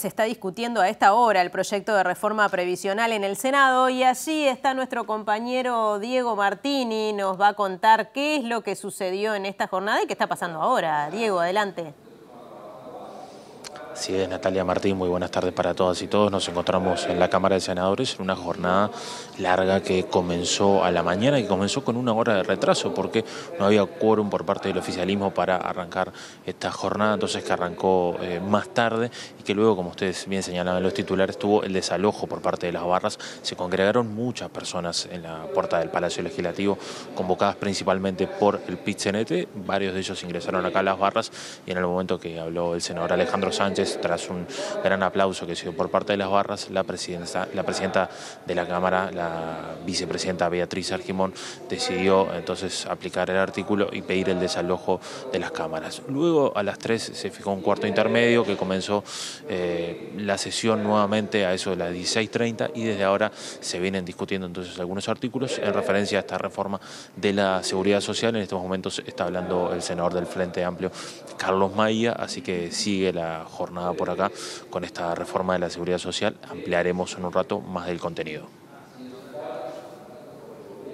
Se está discutiendo a esta hora el proyecto de reforma previsional en el Senado y allí está nuestro compañero Diego Martini. Nos va a contar qué es lo que sucedió en esta jornada y qué está pasando ahora. Diego, adelante. Así es, Natalia Martín, muy buenas tardes para todas y todos. Nos encontramos en la Cámara de Senadores en una jornada larga que comenzó a la mañana y comenzó con una hora de retraso porque no había quórum por parte del oficialismo para arrancar esta jornada, entonces que arrancó más tarde y que luego, como ustedes bien señalaban en los titulares, tuvo el desalojo por parte de las barras. Se congregaron muchas personas en la puerta del Palacio Legislativo, convocadas principalmente por el PIT-CNT. Varios de ellos ingresaron acá a las barras y en el momento que habló el senador Alejandro Sánchez, tras un gran aplauso que se dio por parte de las barras, la presidenta de la Cámara, la vicepresidenta Beatriz Argimón, decidió entonces aplicar el artículo y pedir el desalojo de las cámaras. Luego a las 3 se fijó un cuarto intermedio que comenzó la sesión nuevamente a eso de las 16:30 y desde ahora se vienen discutiendo entonces algunos artículos en referencia a esta reforma de la seguridad social. En estos momentos está hablando el senador del Frente Amplio, Carlos Maía, así que sigue la jornada por acá con esta reforma de la seguridad social. Ampliaremos en un rato más del contenido.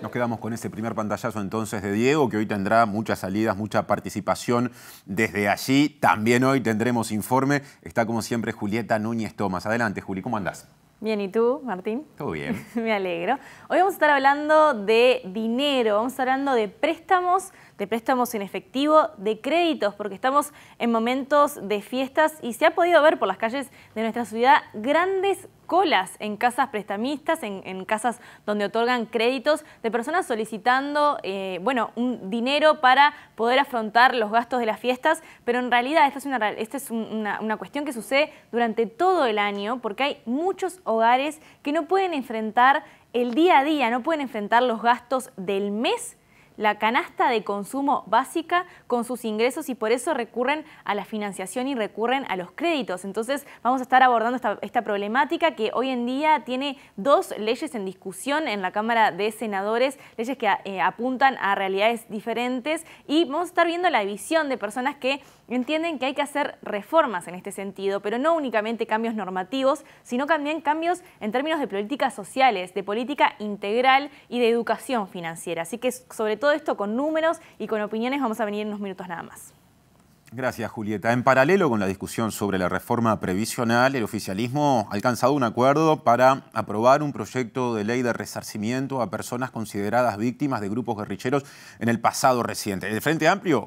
Nos quedamos con ese primer pantallazo entonces de Diego, que hoy tendrá muchas salidas, mucha participación desde allí. También hoy tendremos informe. Está como siempre Julieta Núñez Tomás. Adelante, Juli, ¿cómo andás? Bien, ¿y tú, Martín? Todo bien. Me alegro. Hoy vamos a estar hablando de dinero, vamos a estar hablando de préstamos en efectivo, de créditos, porque estamos en momentos de fiestas y se ha podido ver por las calles de nuestra ciudad grandes colas en casas prestamistas, en casas donde otorgan créditos, de personas solicitando un dinero para poder afrontar los gastos de las fiestas, pero en realidad esta es una cuestión que sucede durante todo el año porque hay muchos hogares que no pueden enfrentar el día a día, no pueden enfrentar los gastos del mes, la canasta de consumo básica con sus ingresos y por eso recurren a la financiación y recurren a los créditos. Entonces vamos a estar abordando esta problemática que hoy en día tiene dos leyes en discusión en la Cámara de Senadores, leyes que apuntan a realidades diferentes y vamos a estar viendo la visión de personas que entienden que hay que hacer reformas en este sentido, pero no únicamente cambios normativos, sino también cambios en términos de políticas sociales, de política integral y de educación financiera. Así que sobre todo esto con números y con opiniones vamos a venir en unos minutos nada más. Gracias, Julieta. En paralelo con la discusión sobre la reforma previsional, el oficialismo ha alcanzado un acuerdo para aprobar un proyecto de ley de resarcimiento a personas consideradas víctimas de grupos guerrilleros en el pasado reciente. En el Frente Amplio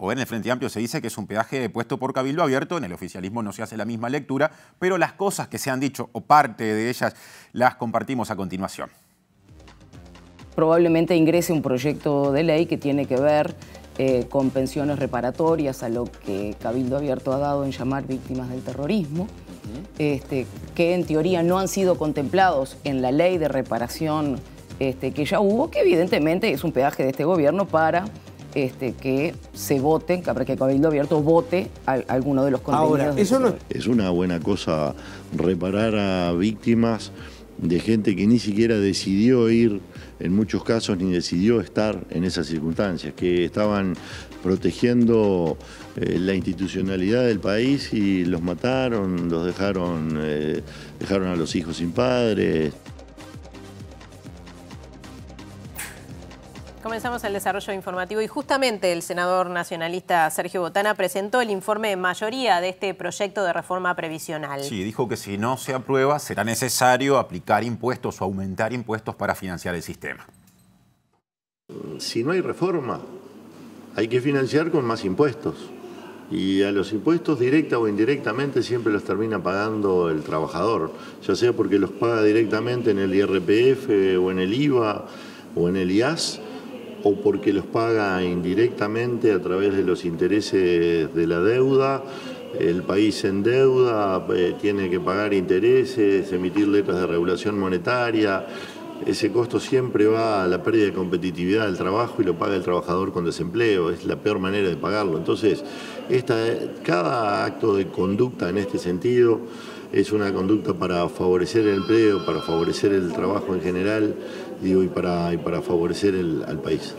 se dice que es un peaje puesto por Cabildo Abierto. En el oficialismo no se hace la misma lectura, pero las cosas que se han dicho o parte de ellas las compartimos a continuación. Probablemente ingrese un proyecto de ley que tiene que ver con pensiones reparatorias a lo que Cabildo Abierto ha dado en llamar víctimas del terrorismo, que en teoría no han sido contemplados en la ley de reparación que ya hubo, que evidentemente es un peaje de este gobierno para que se voten, para que Cabildo Abierto vote alguno de los contenidos. Ahora, eso no es una buena cosa, reparar a víctimas de gente que ni siquiera decidió ir, en muchos casos ni decidió estar en esas circunstancias, que estaban protegiendo la institucionalidad del país y los mataron, los dejaron a los hijos sin padres. Comenzamos el desarrollo informativo y justamente el senador nacionalista Sergio Botana presentó el informe de mayoría de este proyecto de reforma previsional. Sí, dijo que si no se aprueba será necesario aplicar impuestos o aumentar impuestos para financiar el sistema. Si no hay reforma, hay que financiar con más impuestos. Y a los impuestos directa o indirectamente siempre los termina pagando el trabajador, ya sea porque los paga directamente en el IRPF o en el IVA o en el IAS, o porque los paga indirectamente a través de los intereses de la deuda. El país se endeuda, tiene que pagar intereses, emitir letras de regulación monetaria. Ese costo siempre va a la pérdida de competitividad del trabajo y lo paga el trabajador con desempleo. Es la peor manera de pagarlo. Entonces, cada acto de conducta en este sentido es una conducta para favorecer el empleo, para favorecer el trabajo en general, y para favorecer al país.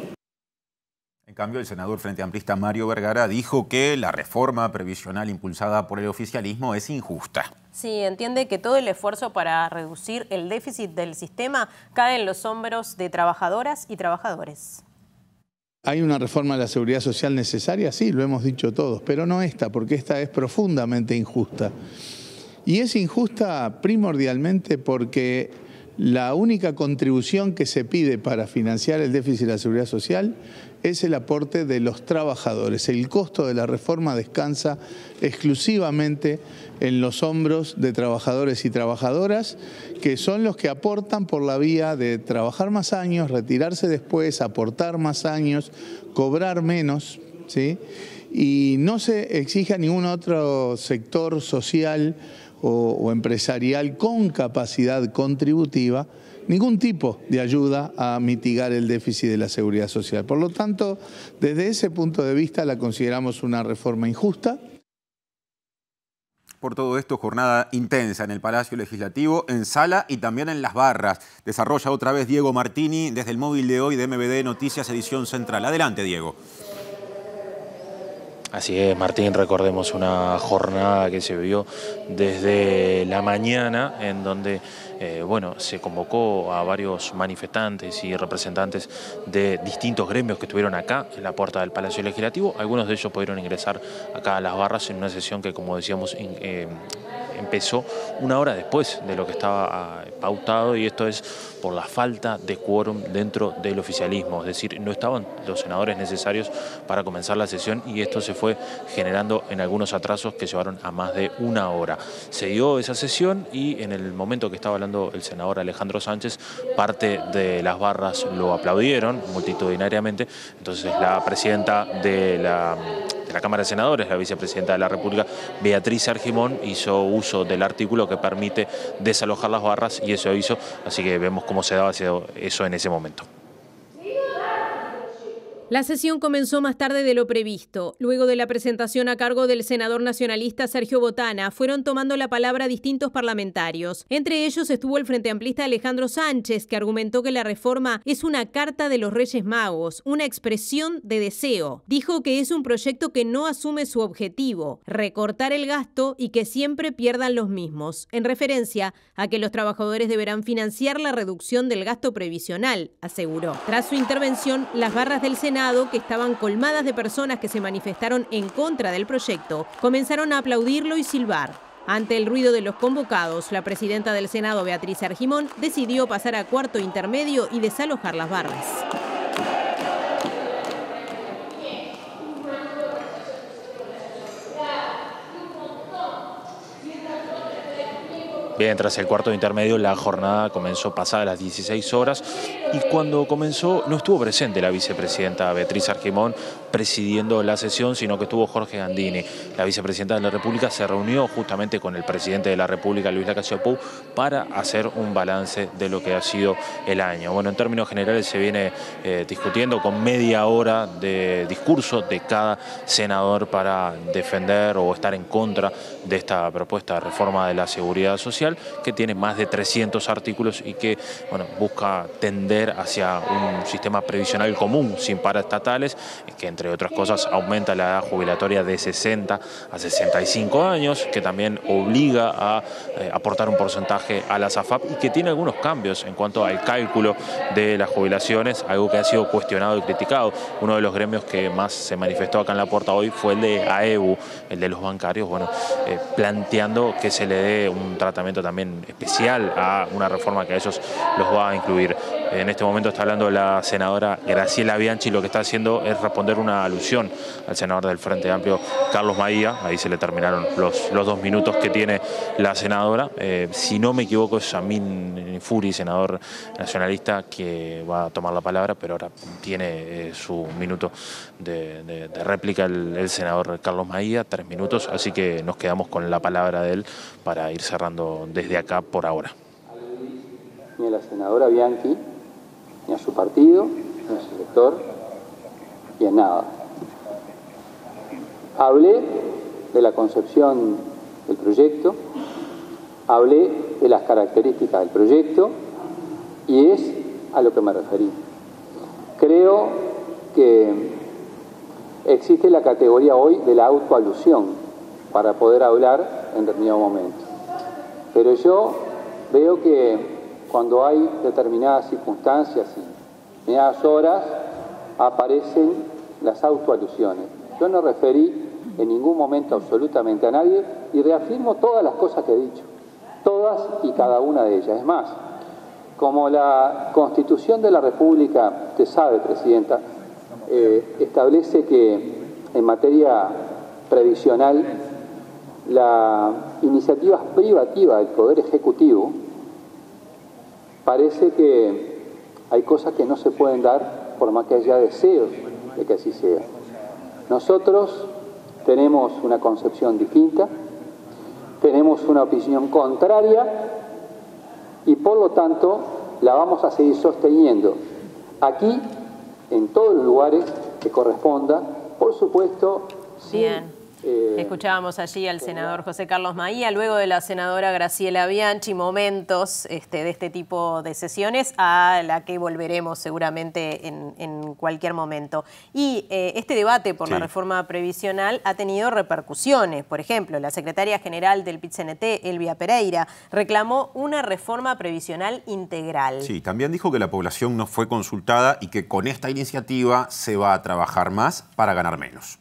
En cambio, el senador frente amplista Mario Vergara dijo que la reforma previsional impulsada por el oficialismo es injusta. Sí, entiende que todo el esfuerzo para reducir el déficit del sistema cae en los hombros de trabajadoras y trabajadores. ¿Hay una reforma de la seguridad social necesaria? Sí, lo hemos dicho todos, pero no esta, porque esta es profundamente injusta. Y es injusta primordialmente porque la única contribución que se pide para financiar el déficit de la seguridad social es el aporte de los trabajadores. El costo de la reforma descansa exclusivamente en los hombros de trabajadores y trabajadoras, que son los que aportan por la vía de trabajar más años, retirarse después, aportar más años, cobrar menos, ¿sí? Y no se exige a ningún otro sector social o empresarial con capacidad contributiva ningún tipo de ayuda a mitigar el déficit de la seguridad social. Por lo tanto, desde ese punto de vista la consideramos una reforma injusta. Por todo esto, jornada intensa en el Palacio Legislativo, en sala y también en las barras. Desarrolla otra vez Diego Martini desde el móvil de hoy de MBD Noticias, edición central. Adelante, Diego. Así es, Martín, recordemos una jornada que se vio desde la mañana en donde se convocó a varios manifestantes y representantes de distintos gremios que estuvieron acá en la puerta del Palacio Legislativo. Algunos de ellos pudieron ingresar acá a las barras en una sesión que, como decíamos, empezó una hora después de lo que estaba pautado, y esto es por la falta de quórum dentro del oficialismo, es decir, no estaban los senadores necesarios para comenzar la sesión y esto se fue generando en algunos atrasos que llevaron a más de una hora. Se dio esa sesión y en el momento que estaba hablando el senador Alejandro Sánchez, parte de las barras lo aplaudieron multitudinariamente, entonces la presidenta de la Cámara de Senadores, la vicepresidenta de la República, Beatriz Argimón, hizo uso del artículo que permite desalojar las barras y eso hizo, así que vemos cómo se daba eso en ese momento. La sesión comenzó más tarde de lo previsto. Luego de la presentación a cargo del senador nacionalista Sergio Botana, fueron tomando la palabra distintos parlamentarios. Entre ellos estuvo el frente amplista Alejandro Sánchez, que argumentó que la reforma es una carta de los Reyes Magos, una expresión de deseo. Dijo que es un proyecto que no asume su objetivo, recortar el gasto y que siempre pierdan los mismos, en referencia a que los trabajadores deberán financiar la reducción del gasto previsional, aseguró. Tras su intervención, las barras del Senado, que estaban colmadas de personas que se manifestaron en contra del proyecto, comenzaron a aplaudirlo y silbar. Ante el ruido de los convocados, la presidenta del Senado, Beatriz Argimón, decidió pasar a cuarto intermedio y desalojar las barras. Bien, tras el cuarto intermedio la jornada comenzó pasada las 16 horas y cuando comenzó no estuvo presente la vicepresidenta Beatriz Argimón presidiendo la sesión, sino que estuvo Jorge Gandini. La vicepresidenta de la República se reunió justamente con el presidente de la República, Luis Lacalle Pou, para hacer un balance de lo que ha sido el año. Bueno, en términos generales se viene discutiendo con media hora de discurso de cada senador para defender o estar en contra de esta propuesta de reforma de la seguridad social, que tiene más de 300 artículos y que busca tender hacia un sistema previsional común sin paraestatales, que entre otras cosas aumenta la edad jubilatoria de 60 a 65 años, que también obliga a aportar un porcentaje a las AFAP y que tiene algunos cambios en cuanto al cálculo de las jubilaciones, algo que ha sido cuestionado y criticado. Uno de los gremios que más se manifestó acá en la puerta hoy fue el de AEBU, el de los bancarios, planteando que se le dé un tratamiento también especial a una reforma que a ellos los va a incluir. En este momento está hablando la senadora Graciela Bianchi, lo que está haciendo es responder una alusión al senador del Frente Amplio, Carlos Maía. Ahí se le terminaron los 2 minutos que tiene la senadora. Si no me equivoco es Amin Furi, senador nacionalista, que va a tomar la palabra, pero ahora tiene su minuto de réplica el senador Carlos Maía, 3 minutos, así que nos quedamos con la palabra de él para ir cerrando desde acá por ahora. Ni a la senadora Bianchi, ni a su partido, ni a su sector, y en nada. Hablé de la concepción del proyecto, hablé de las características del proyecto y es a lo que me referí. Creo que existe la categoría hoy de la autoalusión para poder hablar en determinado momento. Pero yo veo que cuando hay determinadas circunstancias y determinadas horas, aparecen las autoalusiones. Yo no referí en ningún momento absolutamente a nadie y reafirmo todas las cosas que he dicho, todas y cada una de ellas. Es más, como la Constitución de la República, usted sabe, Presidenta, establece que en materia previsional la iniciativa privativa del Poder Ejecutivo, parece que hay cosas que no se pueden dar por más que haya deseos de que así sea. Nosotros tenemos una concepción distinta, tenemos una opinión contraria y por lo tanto la vamos a seguir sosteniendo aquí, en todos los lugares que corresponda, por supuesto. Bien. Escuchábamos allí al senador José Carlos Maía, luego de la senadora Graciela Bianchi, momentos de este tipo de sesiones a la que volveremos seguramente en cualquier momento. Y este debate por la reforma previsional ha tenido repercusiones. Por ejemplo, la secretaria general del PIT-CNT, Elvia Pereira, reclamó una reforma previsional integral. Sí, también dijo que la población no fue consultada y que con esta iniciativa se va a trabajar más para ganar menos.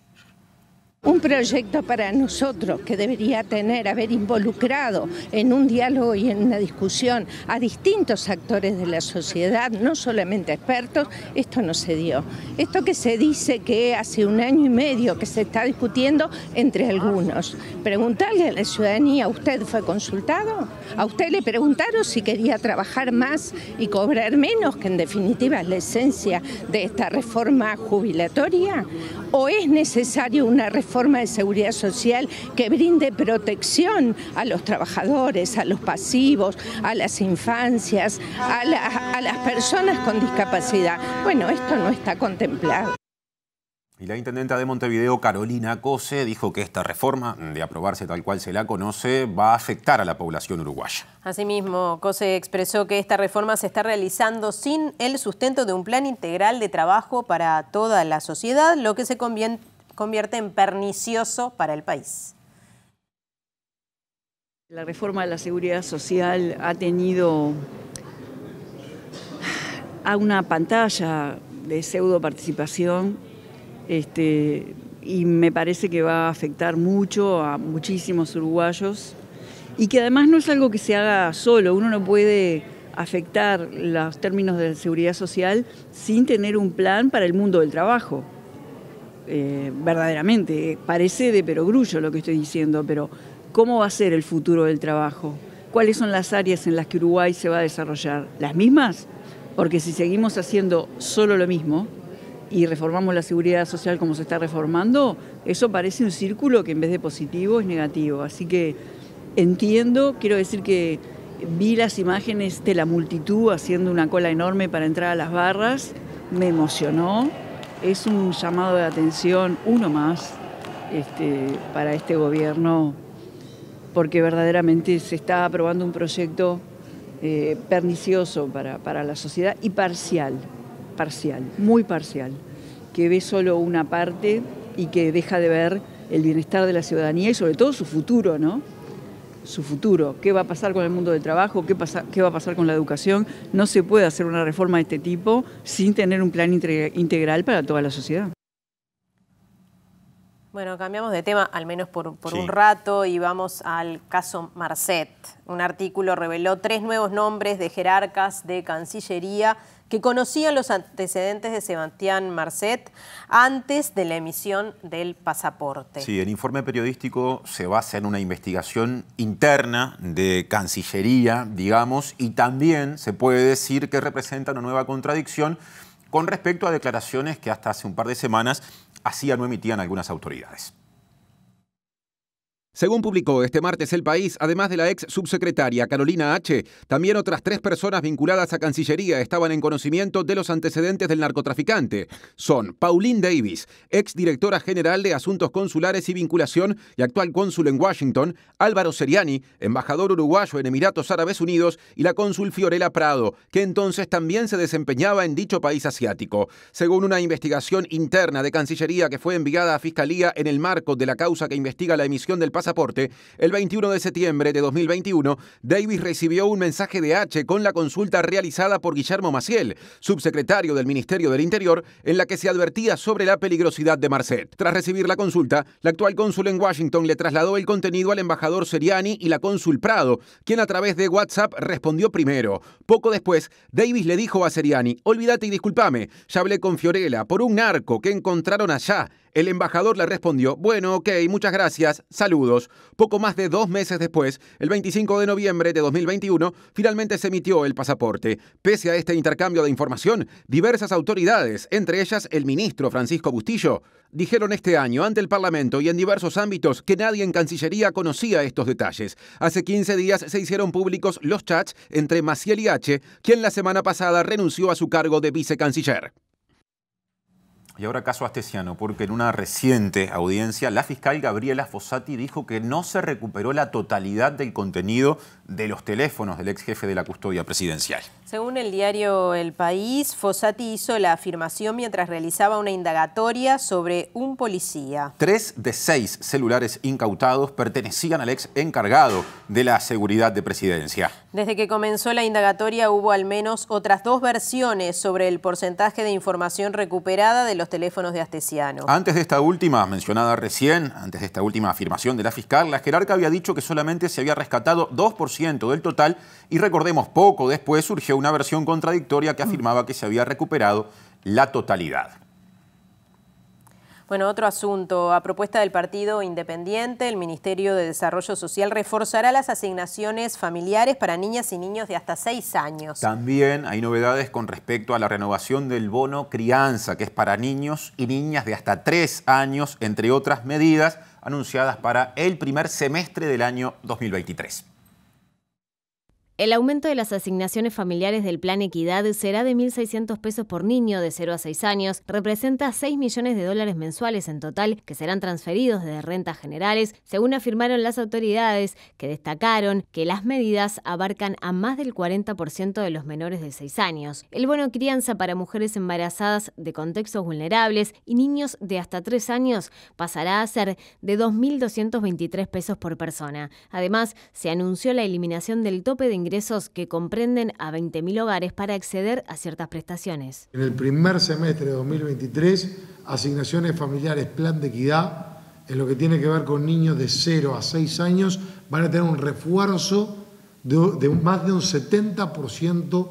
Un proyecto para nosotros que debería haber involucrado en un diálogo y en una discusión a distintos actores de la sociedad, no solamente expertos, esto no se dio. Esto que se dice que hace 1 año y medio que se está discutiendo entre algunos. Preguntarle a la ciudadanía, ¿usted fue consultado? ¿A usted le preguntaron si quería trabajar más y cobrar menos, que en definitiva es la esencia de esta reforma jubilatoria? ¿O es necesario una reforma de seguridad social que brinde protección a los trabajadores, a los pasivos, a las infancias, a las personas con discapacidad? Bueno, esto no está contemplado. Y la intendenta de Montevideo, Carolina Cose, dijo que esta reforma, de aprobarse tal cual se la conoce, va a afectar a la población uruguaya. Asimismo, Cose expresó que esta reforma se está realizando sin el sustento de un plan integral de trabajo para toda la sociedad, lo que se convierte en pernicioso para el país. La reforma de la seguridad social ha tenido una pantalla de pseudo participación y me parece que va a afectar mucho a muchísimos uruguayos y que además no es algo que se haga solo. Uno no puede afectar los términos de seguridad social sin tener un plan para el mundo del trabajo. Verdaderamente, parece de perogrullo lo que estoy diciendo, pero ¿cómo va a ser el futuro del trabajo? ¿Cuáles son las áreas en las que Uruguay se va a desarrollar? ¿Las mismas? Porque si seguimos haciendo solo lo mismo y reformamos la seguridad social como se está reformando, eso parece un círculo que en vez de positivo es negativo. Así que entiendo, quiero decir que vi las imágenes de la multitud haciendo una cola enorme para entrar a las barras, me emocionó. Es un llamado de atención, uno más, para este gobierno, porque verdaderamente se está aprobando un proyecto pernicioso para la sociedad y parcial, muy parcial, que ve solo una parte y que deja de ver el bienestar de la ciudadanía y sobre todo su futuro, ¿no? Su futuro, qué va a pasar con el mundo del trabajo, qué va a pasar con la educación. No se puede hacer una reforma de este tipo sin tener un plan integral para toda la sociedad. Bueno, cambiamos de tema, al menos por un rato, y vamos al caso Marcet. Un artículo reveló 3 nuevos nombres de jerarcas de Cancillería que conocían los antecedentes de Sebastián Marcet antes de la emisión del pasaporte. Sí, el informe periodístico se basa en una investigación interna de Cancillería, digamos, y también se puede decir que representa una nueva contradicción con respecto a declaraciones que hasta hace un par de semanas hacían o emitían algunas autoridades. Según publicó este martes El País, además de la ex subsecretaria Carolina H., también otras 3 personas vinculadas a Cancillería estaban en conocimiento de los antecedentes del narcotraficante. Son Pauline Davis, ex directora general de Asuntos Consulares y Vinculación y actual cónsul en Washington, Álvaro Seriani, embajador uruguayo en Emiratos Árabes Unidos, y la cónsul Fiorella Prado, que entonces también se desempeñaba en dicho país asiático. Según una investigación interna de Cancillería que fue enviada a Fiscalía en el marco de la causa que investiga la emisión del pasaporte, el 21 de septiembre de 2021, Davis recibió un mensaje de H con la consulta realizada por Guillermo Maciel, subsecretario del Ministerio del Interior, en la que se advertía sobre la peligrosidad de Marcet. Tras recibir la consulta, la actual cónsul en Washington le trasladó el contenido al embajador Seriani y la cónsul Prado, quien a través de WhatsApp respondió primero. Poco después, Davis le dijo a Seriani: olvídate y discúlpame, ya hablé con Fiorella por un narco que encontraron allá. El embajador le respondió: bueno, ok, muchas gracias, saludos. Poco más de 2 meses después, el 25 de noviembre de 2021, finalmente se emitió el pasaporte. Pese a este intercambio de información, diversas autoridades, entre ellas el ministro Francisco Bustillo, dijeron este año ante el Parlamento y en diversos ámbitos que nadie en Cancillería conocía estos detalles. Hace 15 días se hicieron públicos los chats entre Maciel y H, quien la semana pasada renunció a su cargo de vicecanciller. Y ahora caso Astesiano, porque en una reciente audiencia la fiscal Gabriela Fossati dijo que no se recuperó la totalidad del contenido de los teléfonos del ex jefe de la custodia presidencial. Según el diario El País, Fossati hizo la afirmación mientras realizaba una indagatoria sobre un policía. 3 de 6 celulares incautados pertenecían al ex encargado de la seguridad de presidencia. Desde que comenzó la indagatoria hubo al menos otras 2 versiones sobre el porcentaje de información recuperada de los teléfonos de Astesiano. Antes de esta última, mencionada recién, antes de esta última afirmación de la fiscal, la jerarca había dicho que solamente se había rescatado 2% del total y recordemos, poco después surgió una versión contradictoria que afirmaba que se había recuperado la totalidad. Bueno, otro asunto. A propuesta del Partido Independiente, el Ministerio de Desarrollo Social reforzará las asignaciones familiares para niñas y niños de hasta 6 años. También hay novedades con respecto a la renovación del bono crianza, que es para niños y niñas de hasta 3 años, entre otras medidas anunciadas para el primer semestre del año 2023. El aumento de las asignaciones familiares del Plan Equidad será de 1.600 pesos por niño de 0 a 6 años. Representa $6 millones mensuales en total que serán transferidos de rentas generales, según afirmaron las autoridades, que destacaron que las medidas abarcan a más del 40% de los menores de 6 años. El bono crianza para mujeres embarazadas de contextos vulnerables y niños de hasta 3 años pasará a ser de 2.223 pesos por persona. Además, se anunció la eliminación del tope de ingresos que comprenden a 20.000 hogares para acceder a ciertas prestaciones. En el primer semestre de 2023, asignaciones familiares Plan de Equidad, en lo que tiene que ver con niños de 0 a 6 años, van a tener un refuerzo de más de un 70%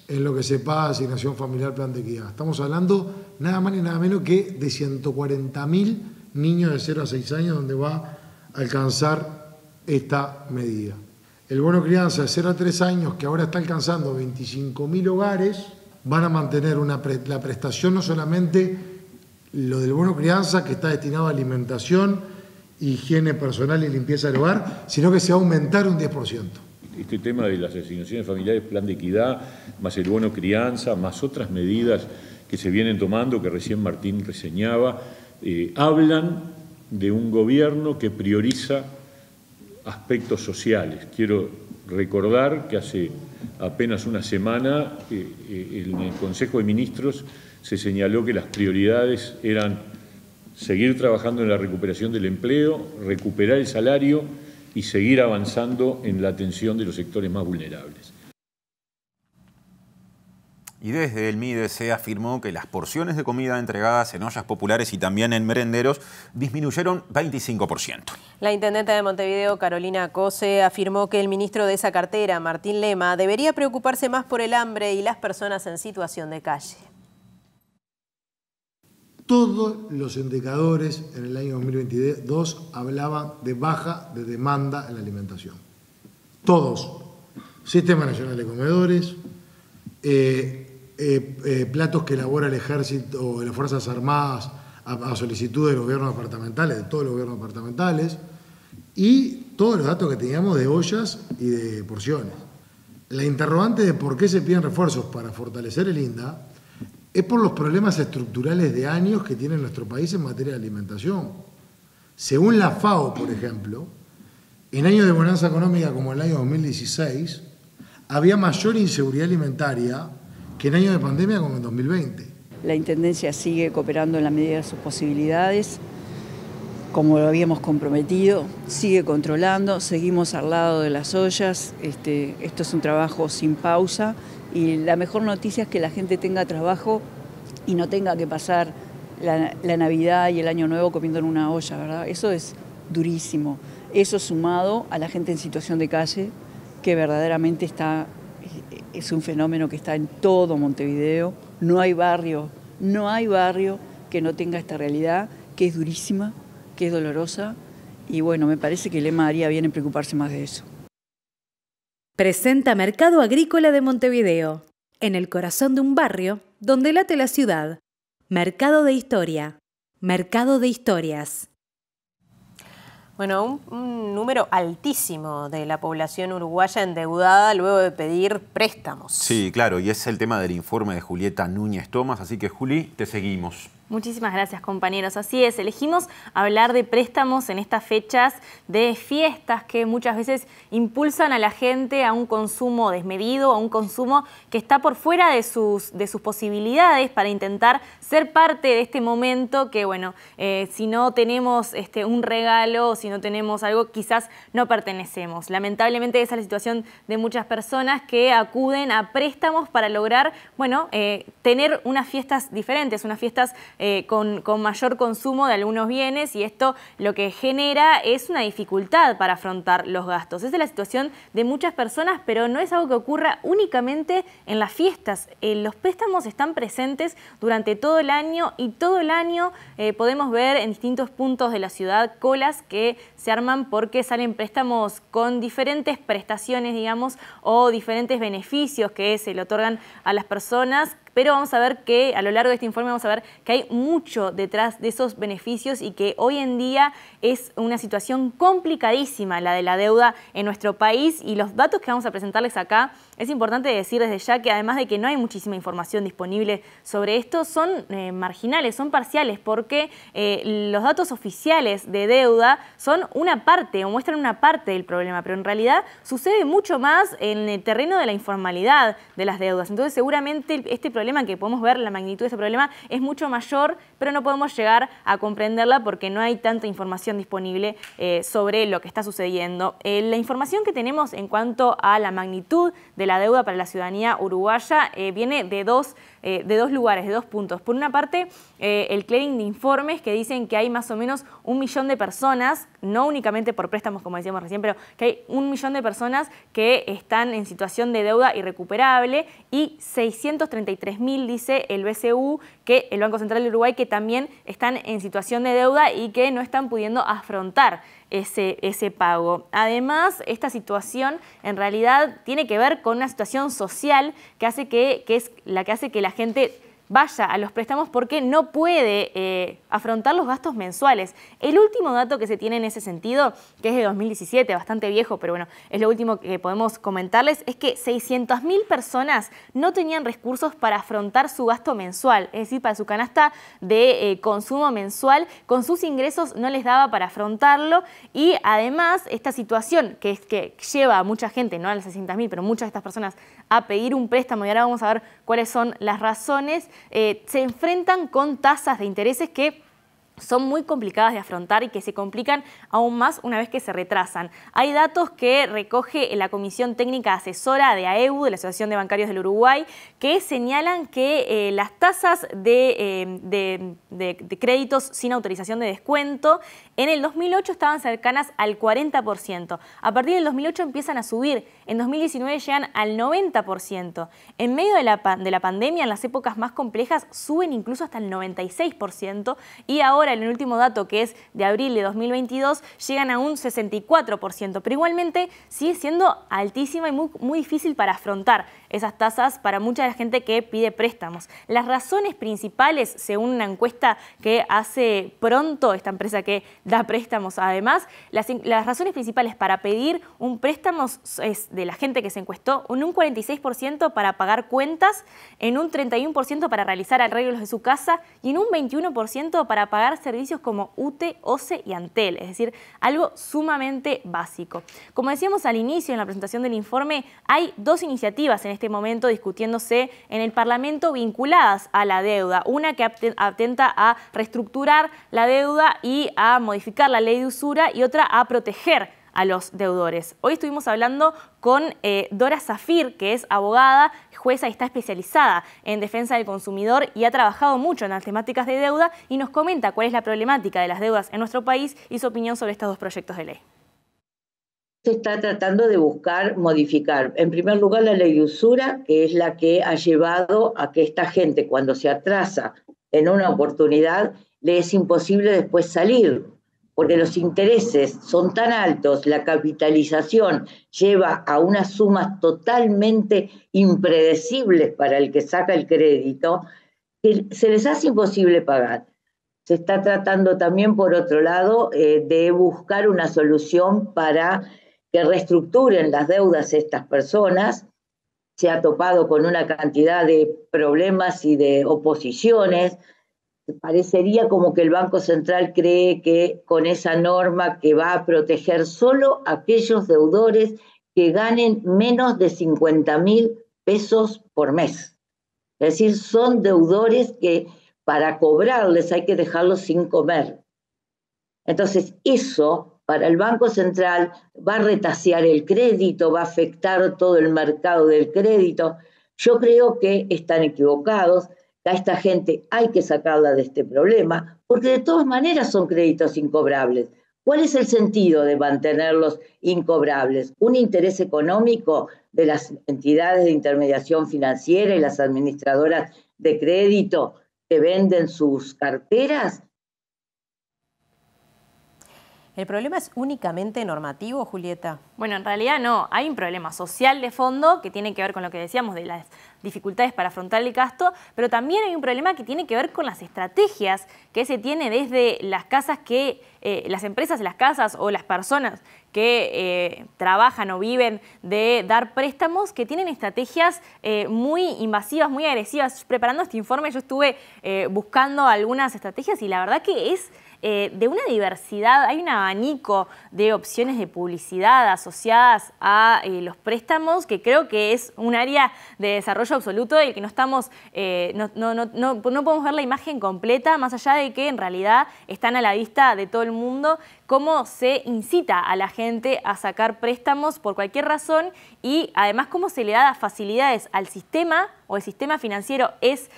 en lo que se paga asignación familiar Plan de Equidad. Estamos hablando nada más ni nada menos que de 140.000 niños de 0 a 6 años donde va a alcanzar esta medida. El bono crianza de 0 a 3 años, que ahora está alcanzando 25.000 hogares, van a mantener la prestación, no solamente lo del bono crianza, que está destinado a alimentación, higiene personal y limpieza del hogar, sino que se va a aumentar un 10%. Este tema de las asignaciones familiares, Plan de Equidad, más el bono crianza, más otras medidas que se vienen tomando, que recién Martín reseñaba, hablan de un gobierno que prioriza aspectos sociales. Quiero recordar que hace apenas una semana en el Consejo de Ministros se señaló que las prioridades eran seguir trabajando en la recuperación del empleo, recuperar el salario y seguir avanzando en la atención de los sectores más vulnerables. Y desde el MIDE se afirmó que las porciones de comida entregadas en ollas populares y también en merenderos disminuyeron 25%. La intendenta de Montevideo, Carolina Cose, afirmó que el ministro de esa cartera, Martín Lema, debería preocuparse más por el hambre y las personas en situación de calle. Todos los indicadores en el año 2022 hablaban de baja de demanda en la alimentación. Todos. Sistema Nacional de Comedores, platos que elabora el Ejército o las Fuerzas Armadas a solicitud de los gobiernos departamentales, de todos los gobiernos departamentales, y todos los datos que teníamos de ollas y de porciones. La interrogante de por qué se piden refuerzos para fortalecer el INDA es por los problemas estructurales de años que tiene nuestro país en materia de alimentación. Según la FAO, por ejemplo, en años de bonanza económica como el año 2016, había mayor inseguridad alimentaria que en años de pandemia como en 2020. La Intendencia sigue cooperando en la medida de sus posibilidades como lo habíamos comprometido, sigue controlando, seguimos al lado de las ollas, esto es un trabajo sin pausa y la mejor noticia es que la gente tenga trabajo y no tenga que pasar la Navidad y el Año Nuevo comiendo en una olla, ¿verdad? Eso es durísimo. Eso sumado a la gente en situación de calle, que verdaderamente es un fenómeno que está en todo Montevideo. No hay barrio que no tenga esta realidad, que es durísima, que es dolorosa, y bueno, me parece que Lema haría bien en preocuparse más de eso. Presenta Mercado Agrícola de Montevideo, en el corazón de un barrio donde late la ciudad. Mercado de Historia, Mercado de Historias. Bueno, un número altísimo de la población uruguaya endeudada luego de pedir préstamos. Sí, claro, y es el tema del informe de Julieta Núñez Tomás, así que Juli, te seguimos. Muchísimas gracias, compañeros. Así es, elegimos hablar de préstamos en estas fechas de fiestas que muchas veces impulsan a la gente a un consumo desmedido, a un consumo que está por fuera de sus posibilidades para intentar ser parte de este momento que, bueno, si no tenemos un regalo, si no tenemos algo, quizás no pertenecemos. Lamentablemente esa es la situación de muchas personas que acuden a préstamos para lograr, bueno, tener unas fiestas diferentes, unas fiestas con mayor consumo de algunos bienes, y esto lo que genera es una dificultad para afrontar los gastos. Esa es la situación de muchas personas, pero no es algo que ocurra únicamente en las fiestas. Los préstamos están presentes durante todo el año y todo el año podemos ver en distintos puntos de la ciudad colas que se arman porque salen préstamos con diferentes prestaciones, digamos, o diferentes beneficios que se le otorgan a las personas. Pero vamos a ver que a lo largo de este informe vamos a ver que hay mucho detrás de esos beneficios y que hoy en día es una situación complicadísima la de la deuda en nuestro país, y los datos que vamos a presentarles acá es importante decir desde ya que además de que no hay muchísima información disponible sobre esto, son marginales, son parciales, porque los datos oficiales de deuda son una parte o muestran una parte del problema, pero en realidad sucede mucho más en el terreno de la informalidad de las deudas. Entonces seguramente este problema, que podemos ver la magnitud de este problema, es mucho mayor, pero no podemos llegar a comprenderla porque no hay tanta información disponible sobre lo que está sucediendo. La información que tenemos en cuanto a la magnitud de la deuda para la ciudadanía uruguaya viene de dos lugares, de dos puntos. Por una parte, el clearing de informes que dicen que hay más o menos 1 millón de personas, no únicamente por préstamos como decíamos recién, pero que hay 1 millón de personas que están en situación de deuda irrecuperable, y 633.000 dice el BCU, que el Banco Central de Uruguay, que también están en situación de deuda y que no están pudiendo afrontar ese pago. Además, esta situación en realidad tiene que ver con una situación social que hace que es la que hace que la gente vaya a los préstamos porque no puede afrontar los gastos mensuales. El último dato que se tiene en ese sentido, que es de 2017, bastante viejo, pero bueno, es lo último que podemos comentarles, es que 600.000 personas no tenían recursos para afrontar su gasto mensual, es decir, para su canasta de consumo mensual, con sus ingresos no les daba para afrontarlo, y además esta situación que lleva a mucha gente, no a las 600.000, pero muchas de estas personas a pedir un préstamo, y ahora vamos a ver cuáles son las razones, se enfrentan con tasas de intereses que son muy complicadas de afrontar y que se complican aún más una vez que se retrasan. Hay datos que recoge la Comisión Técnica Asesora de AEU, de la Asociación de Bancarios del Uruguay, que señalan que las tasas de créditos sin autorización de descuento en el 2008 estaban cercanas al 40%. A partir del 2008 empiezan a subir. En 2019 llegan al 90%. En medio de la pandemia, en las épocas más complejas, suben incluso hasta el 96%. Y ahora, en el último dato, que es de abril de 2022, llegan a un 64%. Pero igualmente sigue siendo altísima y muy difícil para afrontar esas tasas para mucha de la gente que pide préstamos. Las razones principales, según una encuesta que hace Pronto, esta empresa que da préstamos además, las razones principales para pedir un préstamo es de la gente que se encuestó, en un 46% para pagar cuentas, en un 31% para realizar arreglos de su casa y en un 21% para pagar servicios como UTE, OCE y Antel, es decir, algo sumamente básico. Como decíamos al inicio en la presentación del informe, hay dos iniciativas en este momento discutiéndose en el Parlamento vinculadas a la deuda. Una que atenta a reestructurar la deuda y a modificar la ley de usura, y otra a proteger a los deudores. Hoy estuvimos hablando con Dora Zafir, que es abogada, jueza y está especializada en defensa del consumidor y ha trabajado mucho en las temáticas de deuda, y nos comenta cuál es la problemática de las deudas en nuestro país y su opinión sobre estos dos proyectos de ley. Se está tratando de buscar modificar, en primer lugar, la ley de usura, que es la que ha llevado a que esta gente, cuando se atrasa en una oportunidad, le es imposible después salir, porque los intereses son tan altos, la capitalización lleva a unas sumas totalmente impredecibles para el que saca el crédito, que se les hace imposible pagar. Se está tratando también, por otro lado, de buscar una solución para que reestructuren las deudas estas personas. Se ha topado con una cantidad de problemas y de oposiciones. Parecería como que el Banco Central cree que con esa norma que va a proteger solo a aquellos deudores que ganen menos de 50.000 pesos por mes. Es decir, son deudores que para cobrarles hay que dejarlos sin comer. Entonces, eso para el Banco Central va a retasear el crédito, va a afectar todo el mercado del crédito. Yo creo que están equivocados. A esta gente hay que sacarla de este problema, porque de todas maneras son créditos incobrables. ¿Cuál es el sentido de mantenerlos incobrables? ¿Un interés económico de las entidades de intermediación financiera y las administradoras de crédito que venden sus carteras? ¿El problema es únicamente normativo, Julieta? Bueno, en realidad no. Hay un problema social de fondo que tiene que ver con lo que decíamos de las dificultades para afrontar el gasto, pero también hay un problema que tiene que ver con las estrategias que se tiene desde las casas las empresas, las casas o las personas que trabajan o viven de dar préstamos, que tienen estrategias muy invasivas, muy agresivas. Preparando este informe yo estuve buscando algunas estrategias y la verdad que es de una diversidad, hay un abanico de opciones de publicidad asociadas a los préstamos que creo que es un área de desarrollo absoluto y que no estamos, no podemos ver la imagen completa, más allá de que en realidad están a la vista de todo el mundo cómo se incita a la gente a sacar préstamos por cualquier razón y además cómo se le da facilidades al sistema o el sistema financiero es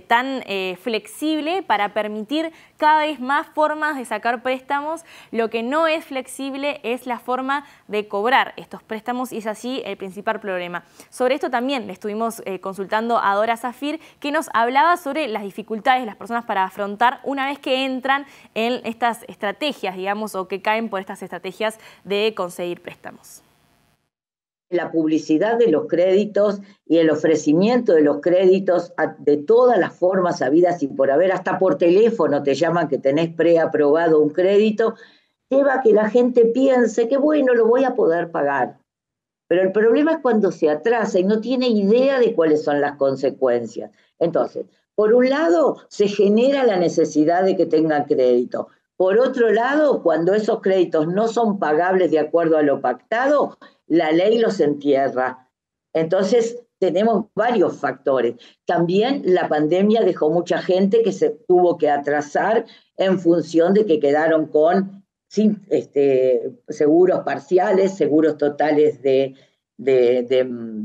tan flexible para permitir cada vez más formas de sacar préstamos. Lo que no es flexible es la forma de cobrar estos préstamos y es así el principal problema. Sobre esto también le estuvimos consultando a Dora Zafir, que nos hablaba sobre las dificultades de las personas para afrontar una vez que entran en estas estrategias, digamos, o que caen por estas estrategias de conseguir préstamos. La publicidad de los créditos y el ofrecimiento de los créditos de todas las formas habidas y por haber, hasta por teléfono te llaman que tenés preaprobado un crédito, lleva a que la gente piense que bueno, lo voy a poder pagar. Pero el problema es cuando se atrasa y no tiene idea de cuáles son las consecuencias. Entonces, por un lado, se genera la necesidad de que tengan crédito. Por otro lado, cuando esos créditos no son pagables de acuerdo a lo pactado, la ley los entierra. Entonces, tenemos varios factores. También la pandemia dejó mucha gente que se tuvo que atrasar en función de que quedaron sin seguros parciales, seguros totales de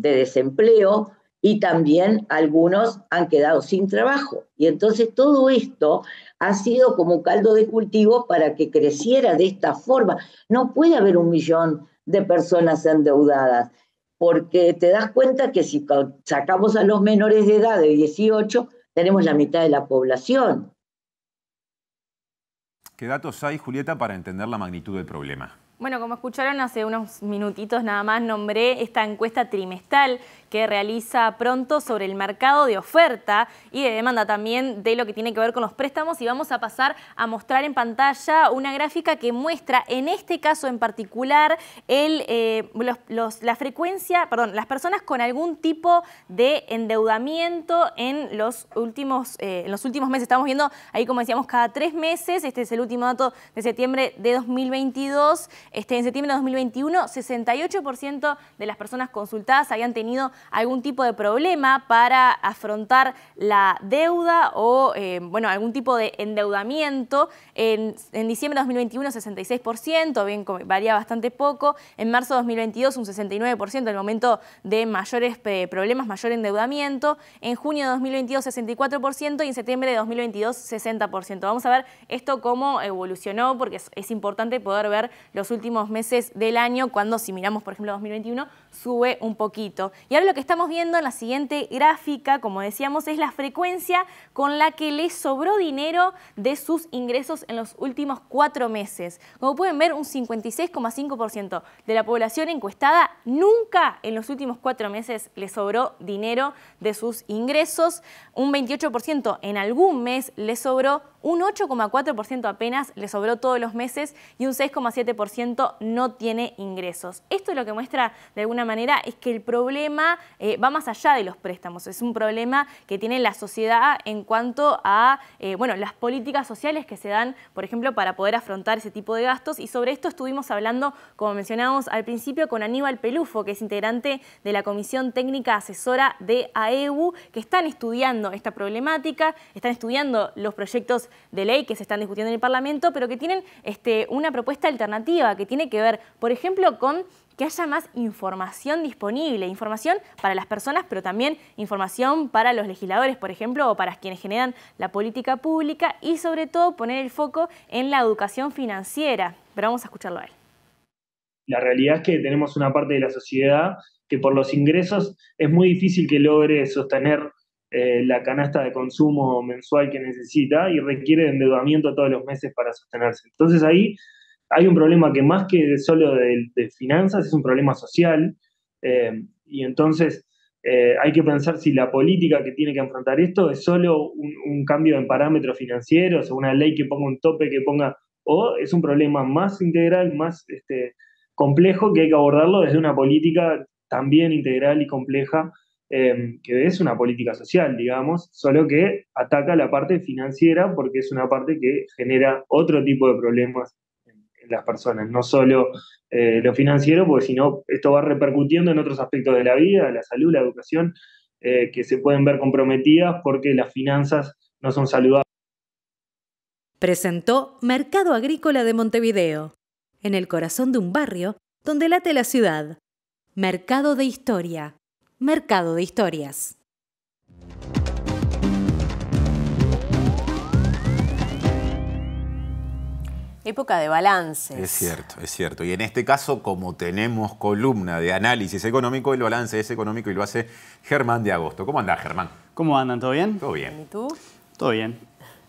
desempleo, y también algunos han quedado sin trabajo. Y entonces todo esto ha sido como un caldo de cultivo para que creciera de esta forma. No puede haber 1 millón de personas endeudadas, porque te das cuenta que si sacamos a los menores de edad de 18, tenemos la mitad de la población. ¿Qué datos hay, Julieta, para entender la magnitud del problema? Bueno, como escucharon hace unos minutitos nada más, nombré esta encuesta trimestral que realiza Pronto sobre el mercado de oferta y de demanda también de lo que tiene que ver con los préstamos, y vamos a pasar a mostrar en pantalla una gráfica que muestra en este caso en particular las personas con algún tipo de endeudamiento en los últimos meses. Estamos viendo ahí, como decíamos, cada 3 meses. Este es el último dato de septiembre de 2022. En septiembre de 2021, 68% de las personas consultadas habían tenido algún tipo de problema para afrontar la deuda o algún tipo de endeudamiento. En diciembre de 2021, 66%, bien, varía bastante poco. En marzo de 2022, un 69%, el momento de mayores problemas, mayor endeudamiento. En junio de 2022, 64%, y en septiembre de 2022, 60%. Vamos a ver esto cómo evolucionó, porque es importante poder ver los últimos meses del año, cuando, si miramos, por ejemplo, 2021, sube un poquito. Y ahora lo que estamos viendo en la siguiente gráfica, como decíamos, es la frecuencia con la que les sobró dinero de sus ingresos en los últimos 4 meses. Como pueden ver, un 56,5% de la población encuestada nunca en los últimos 4 meses le sobró dinero de sus ingresos. Un 28% en algún mes le sobró, un 8,4% apenas le sobró todos los meses, y un 6,7% no tiene ingresos. Esto lo que muestra de alguna manera es que el problema va más allá de los préstamos. Es un problema que tiene la sociedad en cuanto a las políticas sociales que se dan, por ejemplo, para poder afrontar ese tipo de gastos. Y sobre esto estuvimos hablando, como mencionábamos al principio, con Aníbal Pelufo, que es integrante de la Comisión Técnica Asesora de AEBU, que están estudiando esta problemática, están estudiando los proyectos de ley que se están discutiendo en el Parlamento, pero que tienen una propuesta alternativa que tiene que ver, por ejemplo, con que haya más información disponible, información para las personas, pero también información para los legisladores, por ejemplo, o para quienes generan la política pública, y sobre todo poner el foco en la educación financiera. Pero vamos a escucharlo a él. La realidad es que tenemos una parte de la sociedad que por los ingresos es muy difícil que logre sostener la canasta de consumo mensual que necesita, y requiere de endeudamiento todos los meses para sostenerse. Entonces ahí hay un problema que, más que solo de finanzas, es un problema social, y entonces hay que pensar si la política que tiene que enfrentar esto es solo un cambio en parámetros financieros, o una ley que ponga un tope, o es un problema más integral, más complejo, que hay que abordarlo desde una política también integral y compleja, que es una política social, digamos, solo que ataca la parte financiera, porque es una parte que genera otro tipo de problemas en las personas, no solo lo financiero, porque si no, esto va repercutiendo en otros aspectos de la vida, la salud, la educación, que se pueden ver comprometidas porque las finanzas no son saludables. Presentó Mercado Agrícola de Montevideo, en el corazón de un barrio donde late la ciudad. Mercado de Historia. Mercado de Historias. Época de balances. Es cierto. Y en este caso, como tenemos columna de análisis económico, el balance es económico y lo hace Germán de Agosto. ¿Cómo andás, Germán? ¿Cómo andan? ¿Todo bien? Todo bien. ¿Y tú? Todo bien.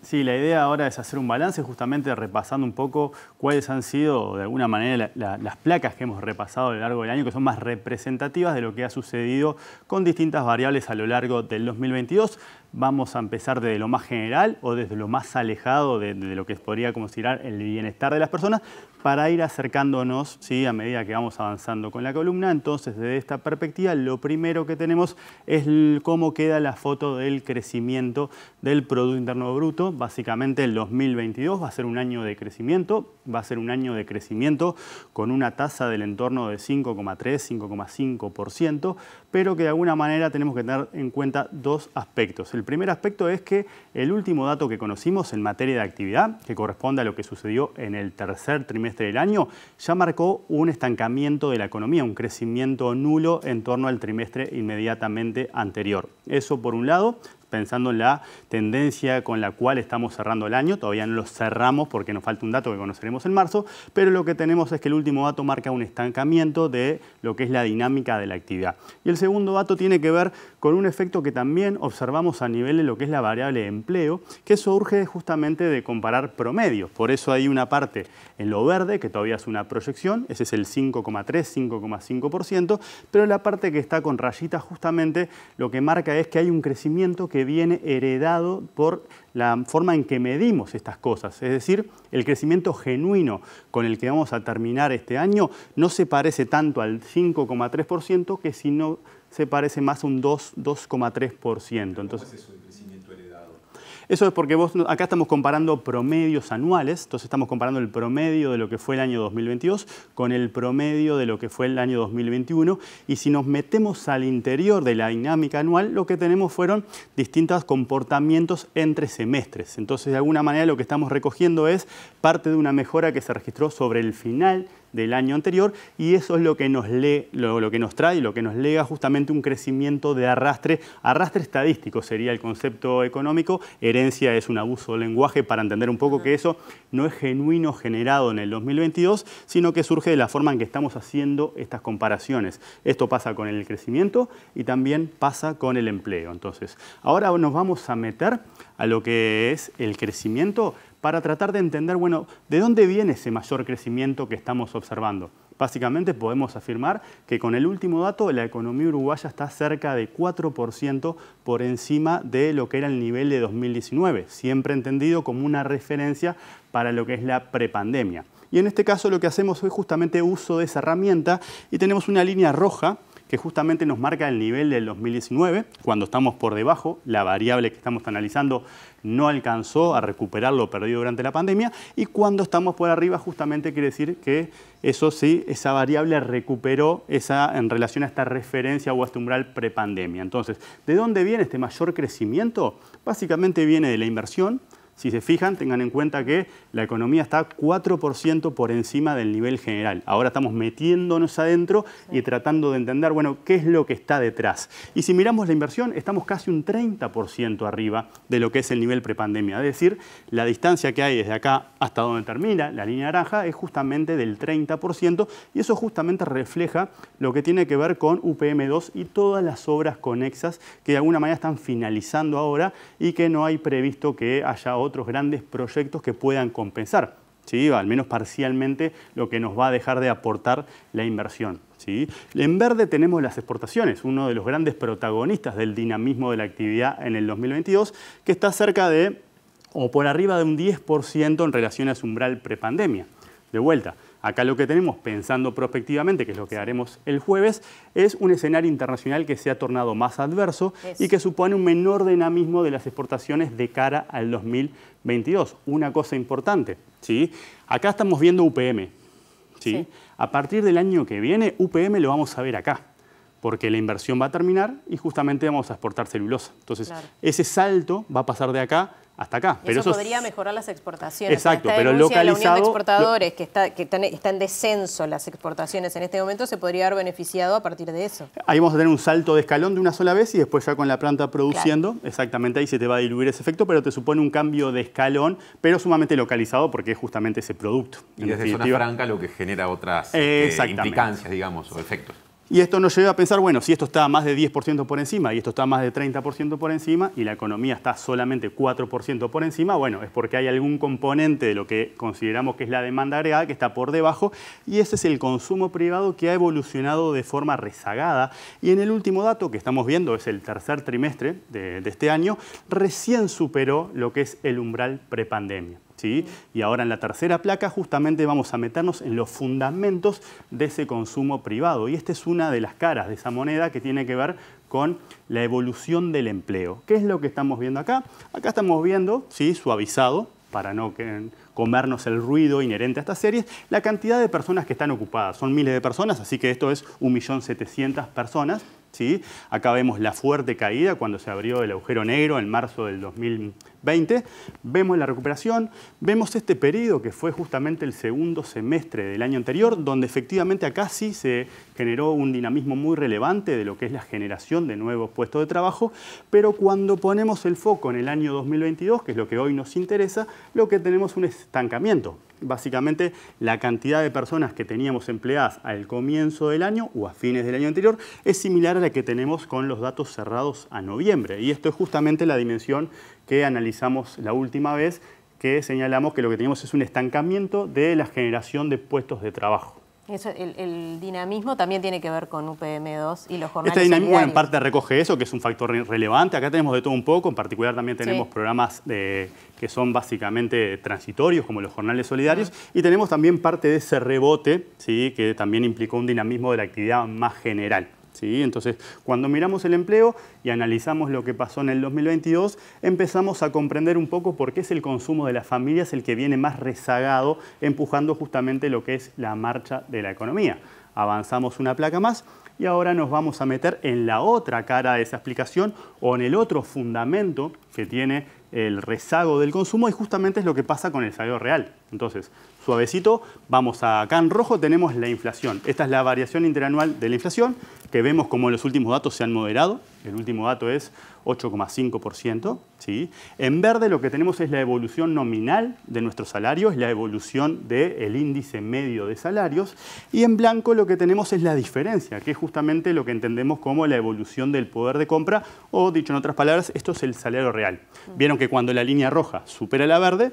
Sí, la idea ahora es hacer un balance, justamente repasando un poco cuáles han sido, de alguna manera, las placas que hemos repasado a lo largo del año, que son más representativas de lo que ha sucedido con distintas variables a lo largo del 2022. Vamos a empezar desde lo más general o desde lo más alejado de lo que podría considerar el bienestar de las personas, para ir acercándonos, ¿sí?, a medida que vamos avanzando con la columna. Entonces, desde esta perspectiva, lo primero que tenemos es cómo queda la foto del crecimiento del Producto Interno Bruto. Básicamente, el 2022 va a ser un año de crecimiento, con una tasa del entorno de 5,3, 5,5%, pero que de alguna manera tenemos que tener en cuenta dos aspectos. El primer aspecto es que el último dato que conocimos en materia de actividad, que corresponde a lo que sucedió en el tercer trimestre del año, ya marcó un estancamiento de la economía, un crecimiento nulo en torno al trimestre inmediatamente anterior. Eso por un lado. pensando en la tendencia con la cual estamos cerrando el año. Todavía no lo cerramos porque nos falta un dato que conoceremos en marzo, pero lo que tenemos es que el último dato marca un estancamiento de lo que es la dinámica de la actividad. Y el segundo dato tiene que ver con un efecto que también observamos a nivel de lo que es la variable de empleo, que surge justamente de comparar promedios. Por eso hay una parte en lo verde, que todavía es una proyección, ese es el 5,3, 5,5%, pero la parte que está con rayitas justamente lo que marca es que hay un crecimiento que viene heredado por la forma en que medimos estas cosas. Es decir, el crecimiento genuino con el que vamos a terminar este año no se parece tanto al 5,3% que si no se parece más a un 2,3%. Entonces, ¿cómo es eso de crecimiento heredado? Eso es porque acá estamos comparando promedios anuales, entonces estamos comparando el promedio de lo que fue el año 2022 con el promedio de lo que fue el año 2021, y si nos metemos al interior de la dinámica anual, lo que tenemos fueron distintos comportamientos entre semestres. Entonces, de alguna manera lo que estamos recogiendo es parte de una mejora que se registró sobre el final del año anterior, y eso es lo que nos lo que nos trae y lo que nos lega justamente un crecimiento de arrastre estadístico sería el concepto económico. Herencia es un abuso de lenguaje para entender un poco que eso no es genuino generado en el 2022, sino que surge de la forma en que estamos haciendo estas comparaciones. Esto pasa con el crecimiento y también pasa con el empleo. Entonces, ahora nos vamos a meter a lo que es el crecimiento para tratar de entender, bueno, ¿de dónde viene ese mayor crecimiento que estamos observando? Básicamente podemos afirmar que con el último dato la economía uruguaya está cerca de 4% por encima de lo que era el nivel de 2019, siempre entendido como una referencia para lo que es la prepandemia. Y en este caso lo que hacemos es justamente uso de esa herramienta y tenemos una línea roja que justamente nos marca el nivel del 2019, cuando estamos por debajo, la variable que estamos analizando no alcanzó a recuperar lo perdido durante la pandemia, y cuando estamos por arriba justamente quiere decir que eso sí, esa variable recuperó en relación a esta referencia o a este umbral prepandemia. Entonces, ¿de dónde viene este mayor crecimiento? Básicamente viene de la inversión. Si se fijan, tengan en cuenta que la economía está 4% por encima del nivel general. Ahora estamos metiéndonos adentro y tratando de entender, bueno, qué es lo que está detrás. Y si miramos la inversión, estamos casi un 30% arriba de lo que es el nivel prepandemia. Es decir, la distancia que hay desde acá hasta donde termina la línea naranja es justamente del 30%, y eso justamente refleja lo que tiene que ver con UPM2 y todas las obras conexas que de alguna manera están finalizando ahora y que no hay previsto que haya otros grandes proyectos que puedan compensar, ¿sí? Al menos parcialmente lo que nos va a dejar de aportar la inversión, ¿sí? En verde tenemos las exportaciones, uno de los grandes protagonistas del dinamismo de la actividad en el 2022, que está cerca de o por arriba de un 10% en relación a su umbral prepandemia. De vuelta, acá lo que tenemos, pensando prospectivamente, que es lo que haremos el jueves, es un escenario internacional que se ha tornado más adverso y que supone un menor dinamismo de las exportaciones de cara al 2022. Una cosa importante, ¿sí? Acá estamos viendo UPM, ¿sí? A partir del año que viene, UPM lo vamos a ver acá, porque la inversión va a terminar y justamente vamos a exportar celulosa. Entonces, ese salto va a pasar de acá hasta acá. Pero eso podría mejorar las exportaciones. Exacto, esta pero localizado. La Unión de Exportadores, que está en descenso las exportaciones en este momento, se podría haber beneficiado a partir de eso. Ahí vamos a tener un salto de escalón de una sola vez y después ya con la planta produciendo, exactamente ahí se te va a diluir ese efecto, pero te supone un cambio de escalón, pero sumamente localizado porque es justamente ese producto. Y desde zona franca lo que genera otras implicancias, digamos, o efectos. Y esto nos lleva a pensar, bueno, si esto está más de 10% por encima y esto está más de 30% por encima y la economía está solamente 4% por encima, bueno, es porque hay algún componente de lo que consideramos que es la demanda agregada que está por debajo, y ese es el consumo privado que ha evolucionado de forma rezagada. Y en el último dato que estamos viendo, es el tercer trimestre de este año, recién superó lo que es el umbral prepandemia. ¿Sí? Y ahora en la tercera placa justamente vamos a meternos en los fundamentos de ese consumo privado. Y esta es una de las caras de esa moneda que tiene que ver con la evolución del empleo. ¿Qué es lo que estamos viendo acá? Acá estamos viendo, ¿sí? Suavizado, para no comernos el ruido inherente a estas series, la cantidad de personas que están ocupadas. Son miles de personas, así que esto es 1.700.000 personas. ¿sí? Acá vemos la fuerte caída cuando se abrió el agujero negro en marzo del 2020. Vemos la recuperación, vemos este periodo que fue justamente el segundo semestre del año anterior, donde efectivamente acá sí se generó un dinamismo muy relevante de lo que es la generación de nuevos puestos de trabajo, pero cuando ponemos el foco en el año 2022, que es lo que hoy nos interesa, lo que tenemos es un estancamiento. Básicamente, la cantidad de personas que teníamos empleadas al comienzo del año o a fines del año anterior es similar a la que tenemos con los datos cerrados a noviembre. Y esto es justamente la dimensión que analizamos la última vez, que señalamos que lo que tenemos es un estancamiento de la generación de puestos de trabajo. Eso, el dinamismo también tiene que ver con UPM2 y los jornales Este dinamismo, solidarios. en parte recoge eso, que es un factor relevante. Acá tenemos de todo un poco, en particular también tenemos programas que son básicamente transitorios, como los jornales solidarios, y tenemos también parte de ese rebote, ¿sí? Que también implicó un dinamismo de la actividad más general. ¿Sí? Entonces, cuando miramos el empleo y analizamos lo que pasó en el 2022, empezamos a comprender un poco por qué es el consumo de las familias el que viene más rezagado, empujando justamente lo que es la marcha de la economía. Avanzamos una placa más y ahora nos vamos a meter en la otra cara de esa explicación o en el otro fundamento que tiene el rezago del consumo, y justamente es lo que pasa con el salario real. Entonces, suavecito, vamos acá en rojo tenemos la inflación. Esta es la variación interanual de la inflación, que vemos como los últimos datos se han moderado. El último dato es 8,5%. ¿Sí? En verde lo que tenemos es la evolución nominal de nuestro salario, es la evolución del índice medio de salarios. Y en blanco lo que tenemos es la diferencia, que es justamente lo que entendemos como la evolución del poder de compra, o dicho en otras palabras, esto es el salario real. Vieron que cuando la línea roja supera la verde,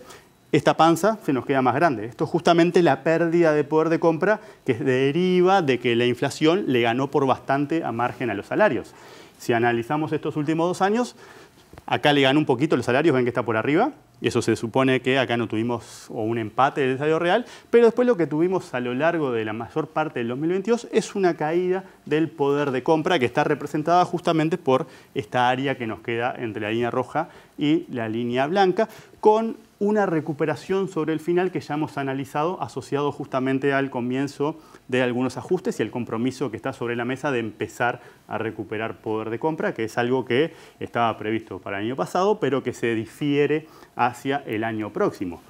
esta panza se nos queda más grande. Esto es justamente la pérdida de poder de compra que deriva de que la inflación le ganó por bastante a margen a los salarios. Si analizamos estos últimos 2 años, acá le ganó un poquito los salarios, ven que está por arriba, y eso se supone que acá no tuvimos un empate del salario real, pero después lo que tuvimos a lo largo de la mayor parte del 2022 es una caída del poder de compra que está representada justamente por esta área que nos queda entre la línea roja y la línea blanca, con una recuperación sobre el final que ya hemos analizado, asociado justamente al comienzo de algunos ajustes y el compromiso que está sobre la mesa de empezar a recuperar poder de compra, que es algo que estaba previsto para el año pasado, pero que se difiere hacia el año próximo.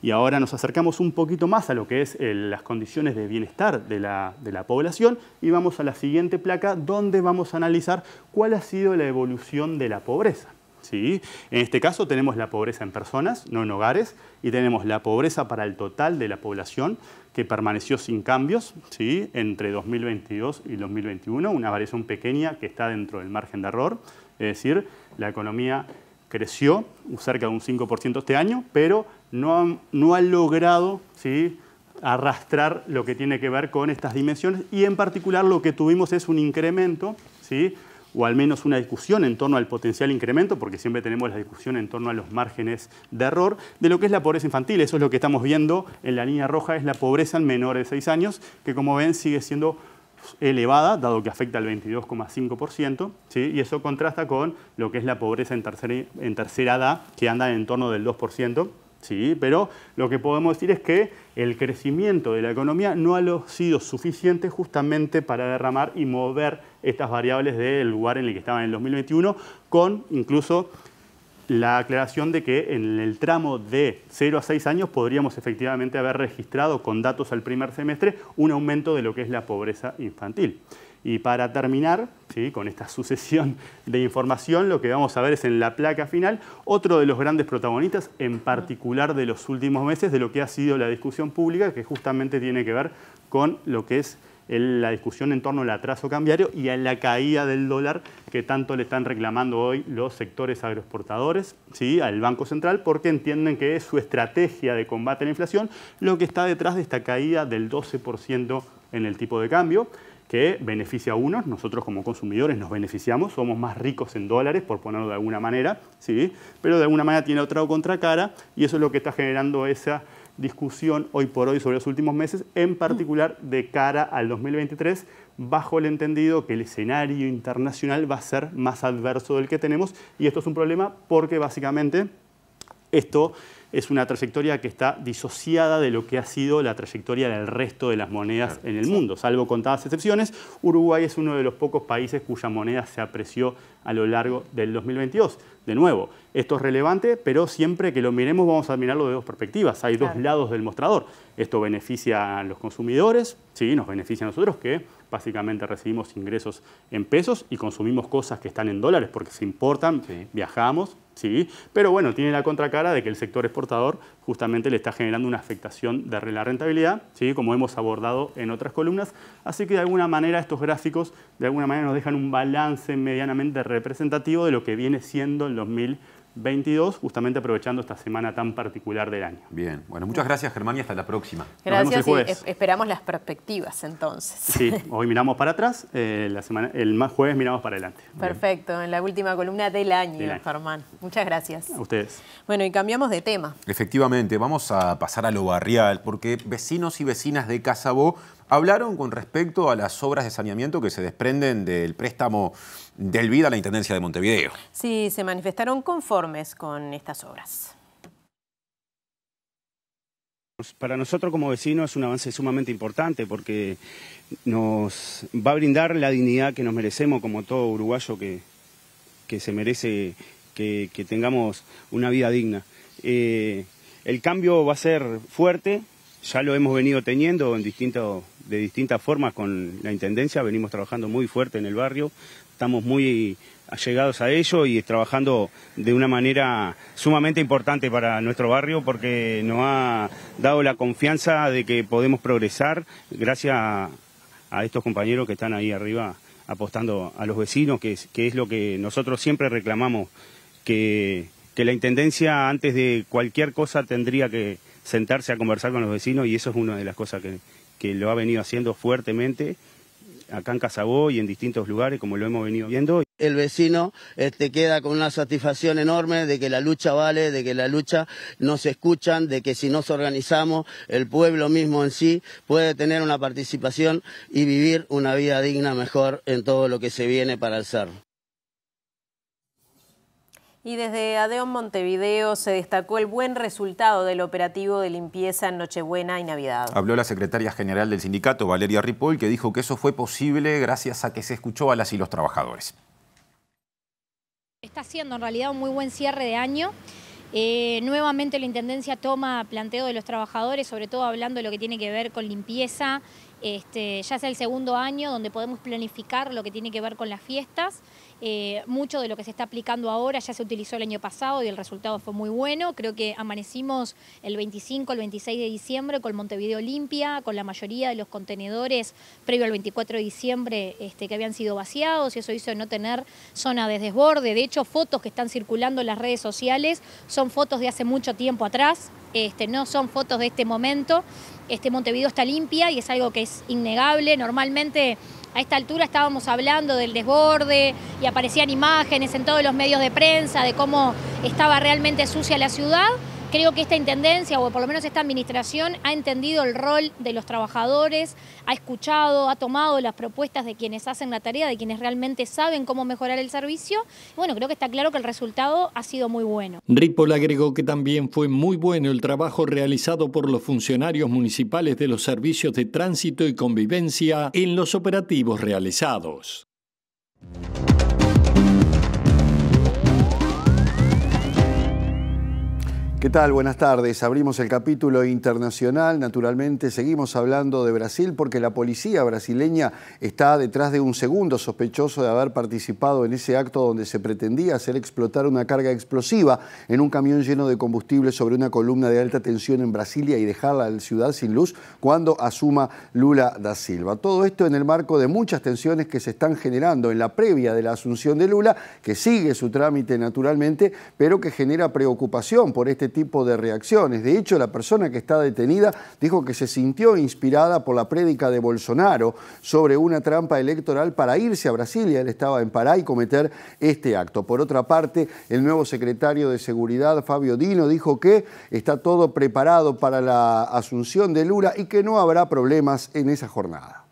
Y ahora nos acercamos un poquito más a lo que es las condiciones de bienestar de la población, y vamos a la siguiente placa, donde vamos a analizar cuál ha sido la evolución de la pobreza. ¿Sí? En este caso tenemos la pobreza en personas, no en hogares, y tenemos la pobreza para el total de la población, que permaneció sin cambios, ¿sí? Entre 2022 y 2021, una variación pequeña que está dentro del margen de error. Es decir, la economía creció cerca de un 5% este año, pero no ha logrado, ¿sí?, arrastrar lo que tiene que ver con estas dimensiones, y en particular lo que tuvimos es un incremento, ¿sí?, o al menos una discusión en torno al potencial incremento, porque siempre tenemos la discusión en torno a los márgenes de error, de lo que es la pobreza infantil. Eso es lo que estamos viendo en la línea roja, es la pobreza en menores de 6 años, que como ven sigue siendo elevada, dado que afecta al 22,5%, ¿sí? Y eso contrasta con lo que es la pobreza en tercera edad, que anda en torno del 2%. Sí, pero lo que podemos decir es que el crecimiento de la economía no ha sido suficiente justamente para derramar y mover estas variables del lugar en el que estaban en el 2021, con incluso la aclaración de que en el tramo de 0 a 6 años podríamos efectivamente haber registrado con datos al primer semestre un aumento de lo que es la pobreza infantil. Y para terminar, ¿sí?, con esta sucesión de información, lo que vamos a ver es en la placa final otro de los grandes protagonistas, en particular de los últimos meses, de lo que ha sido la discusión pública, que justamente tiene que ver con lo que es la discusión en torno al atraso cambiario y a la caída del dólar que tanto le están reclamando hoy los sectores agroexportadores, ¿sí?, al Banco Central, porque entienden que es su estrategia de combate a la inflación lo que está detrás de esta caída del 12% en el tipo de cambio, que beneficia a unos. Nosotros como consumidores nos beneficiamos, somos más ricos en dólares, por ponerlo de alguna manera, ¿sí?, pero de alguna manera tiene otra contracara, y eso es lo que está generando esa discusión hoy por hoy sobre los últimos meses, en particular de cara al 2023, bajo el entendido que el escenario internacional va a ser más adverso del que tenemos, y esto es un problema porque básicamente esto es una trayectoria que está disociada de lo que ha sido la trayectoria del resto de las monedas en el mundo. Salvo contadas excepciones, Uruguay es uno de los pocos países cuya moneda se apreció a lo largo del 2022. De nuevo, esto es relevante, pero siempre que lo miremos vamos a mirarlo de dos perspectivas. Hay dos lados del mostrador. Esto beneficia a los consumidores, sí, nos beneficia a nosotros que básicamente recibimos ingresos en pesos y consumimos cosas que están en dólares porque se importan, viajamos, sí, pero bueno, tiene la contracara de que el sector exportador justamente le está generando una afectación de la rentabilidad, sí, como hemos abordado en otras columnas. Así que de alguna manera estos gráficos de alguna manera nos dejan un balance medianamente representativo de lo que viene siendo el 2022, justamente aprovechando esta semana tan particular del año. Bien, bueno, muchas gracias, Germán, y hasta la próxima. Gracias y esperamos las perspectivas entonces. Sí, hoy miramos para atrás, el jueves miramos para adelante. Perfecto, en la última columna del año, Germán. Muchas gracias. A ustedes. Bueno, y cambiamos de tema. Efectivamente, vamos a pasar a lo barrial, porque vecinos y vecinas de Casabó hablaron con respecto a las obras de saneamiento que se desprenden del préstamo del BID a la Intendencia de Montevideo. Sí, se manifestaron conformes con estas obras. Para nosotros como vecinos es un avance sumamente importante porque nos va a brindar la dignidad que nos merecemos como todo uruguayo que se merece que tengamos una vida digna. El cambio va a ser fuerte, ya lo hemos venido teniendo de distintas formas con la Intendencia, venimos trabajando muy fuerte en el barrio, estamos muy allegados a ello y trabajando de una manera sumamente importante para nuestro barrio porque nos ha dado la confianza de que podemos progresar gracias a estos compañeros que están ahí arriba apostando a los vecinos, que es lo que nosotros siempre reclamamos, que la Intendencia antes de cualquier cosa tendría que sentarse a conversar con los vecinos y eso es una de las cosas que lo ha venido haciendo fuertemente acá en Casabó y en distintos lugares como lo hemos venido viendo. El vecino queda con una satisfacción enorme de que la lucha vale, de que la lucha nos escuchan, de que si nos organizamos el pueblo mismo en sí puede tener una participación y vivir una vida digna mejor en todo lo que se viene para el cerro. Y desde ADEON Montevideo se destacó el buen resultado del operativo de limpieza en Nochebuena y Navidad. Habló la secretaria general del sindicato, Valeria Ripoll, que dijo que eso fue posible gracias a que se escuchó a las y los trabajadores. Está siendo en realidad un muy buen cierre de año. Nuevamente la Intendencia toma planteo de los trabajadores, sobre todo hablando de lo que tiene que ver con limpieza. Ya es el segundo año donde podemos planificar lo que tiene que ver con las fiestas. Mucho de lo que se está aplicando ahora ya se utilizó el año pasado y el resultado fue muy bueno. Creo que amanecimos el 25, el 26 de diciembre con Montevideo limpia, con la mayoría de los contenedores previo al 24 de diciembre que habían sido vaciados y eso hizo no tener zona de desborde. De hecho, fotos que están circulando en las redes sociales son fotos de hace mucho tiempo atrás, no son fotos de este momento. Montevideo está limpia y es algo que es innegable. Normalmente a esta altura estábamos hablando del desborde y aparecían imágenes en todos los medios de prensa de cómo estaba realmente sucia la ciudad. Creo que esta Intendencia, o por lo menos esta administración, ha entendido el rol de los trabajadores, ha escuchado, ha tomado las propuestas de quienes hacen la tarea, de quienes realmente saben cómo mejorar el servicio. Bueno, creo que está claro que el resultado ha sido muy bueno. Ripoll agregó que también fue muy bueno el trabajo realizado por los funcionarios municipales de los servicios de tránsito y convivencia en los operativos realizados. ¿Qué tal? Buenas tardes. Abrimos el capítulo internacional. Naturalmente seguimos hablando de Brasil porque la policía brasileña está detrás de un segundo sospechoso de haber participado en ese acto donde se pretendía hacer explotar una carga explosiva en un camión lleno de combustible sobre una columna de alta tensión en Brasilia y dejar la ciudad sin luz cuando asuma Lula da Silva. Todo esto en el marco de muchas tensiones que se están generando en la previa de la asunción de Lula, que sigue su trámite naturalmente, pero que genera preocupación por este tipo de reacciones. De hecho, la persona que está detenida dijo que se sintió inspirada por la prédica de Bolsonaro sobre una trampa electoral para irse a Brasilia. Él estaba en Pará y cometer este acto. Por otra parte, el nuevo secretario de Seguridad, Fabio Dino, dijo que está todo preparado para la asunción de Lula y que no habrá problemas en esa jornada.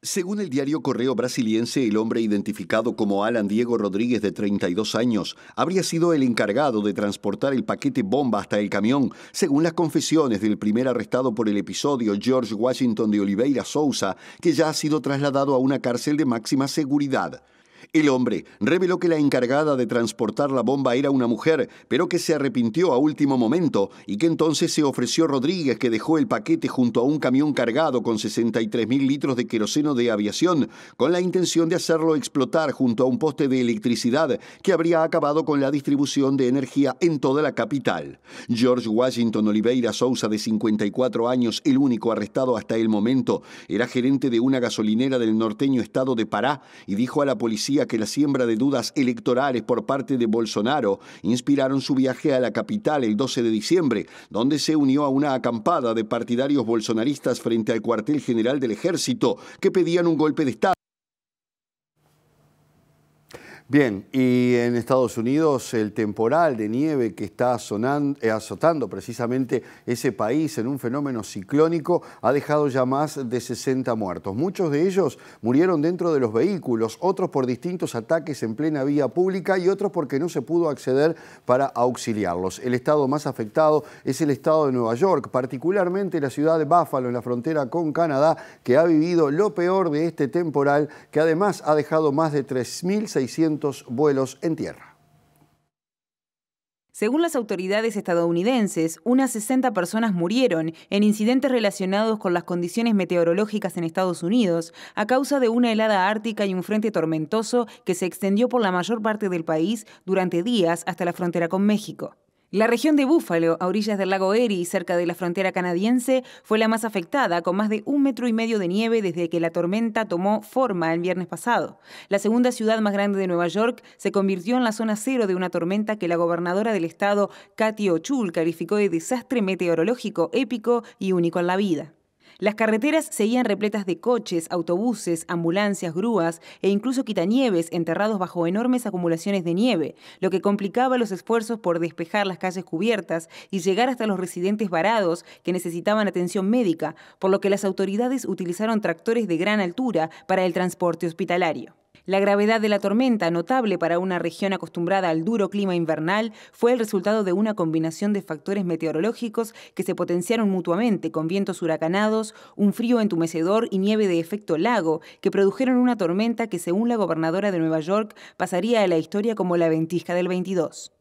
Según el diario Correo Brasiliense, el hombre identificado como Alan Diego Rodríguez, de 32 años, habría sido el encargado de transportar el paquete bomba hasta el camión, según las confesiones del primer arrestado por el episodio, George Washington de Oliveira Souza, que ya ha sido trasladado a una cárcel de máxima seguridad. El hombre reveló que la encargada de transportar la bomba era una mujer, pero que se arrepintió a último momento y que entonces se ofreció Rodríguez, que dejó el paquete junto a un camión cargado con 63.000 litros de queroseno de aviación, con la intención de hacerlo explotar junto a un poste de electricidad que habría acabado con la distribución de energía en toda la capital. George Washington Oliveira Souza, de 54 años, el único arrestado hasta el momento, era gerente de una gasolinera del norteño estado de Pará y dijo a la policía que la siembra de dudas electorales por parte de Bolsonaro inspiraron su viaje a la capital el 12 de diciembre, donde se unió a una acampada de partidarios bolsonaristas frente al cuartel general del ejército que pedían un golpe de Estado. Bien, y en Estados Unidos el temporal de nieve que está azotando precisamente ese país en un fenómeno ciclónico ha dejado ya más de 60 muertos. Muchos de ellos murieron dentro de los vehículos, otros por distintos ataques en plena vía pública y otros porque no se pudo acceder para auxiliarlos. El estado más afectado es el estado de Nueva York, particularmente la ciudad de Buffalo en la frontera con Canadá, que ha vivido lo peor de este temporal, que además ha dejado más de 3.600 vuelos en tierra. Según las autoridades estadounidenses, unas 60 personas murieron en incidentes relacionados con las condiciones meteorológicas en Estados Unidos a causa de una helada ártica y un frente tormentoso que se extendió por la mayor parte del país durante días hasta la frontera con México. La región de Buffalo, a orillas del lago Erie, cerca de la frontera canadiense, fue la más afectada, con más de 1,5 metros de nieve desde que la tormenta tomó forma el viernes pasado. La segunda ciudad más grande de Nueva York se convirtió en la zona cero de una tormenta que la gobernadora del estado, Kathy Hochul, calificó de desastre meteorológico épico y único en la vida. Las carreteras seguían repletas de coches, autobuses, ambulancias, grúas e incluso quitanieves enterrados bajo enormes acumulaciones de nieve, lo que complicaba los esfuerzos por despejar las calles cubiertas y llegar hasta los residentes varados que necesitaban atención médica, por lo que las autoridades utilizaron tractores de gran altura para el transporte hospitalario. La gravedad de la tormenta, notable para una región acostumbrada al duro clima invernal, fue el resultado de una combinación de factores meteorológicos que se potenciaron mutuamente, con vientos huracanados, un frío entumecedor y nieve de efecto lago, que produjeron una tormenta que, según la gobernadora de Nueva York, pasaría a la historia como la ventisca del 22.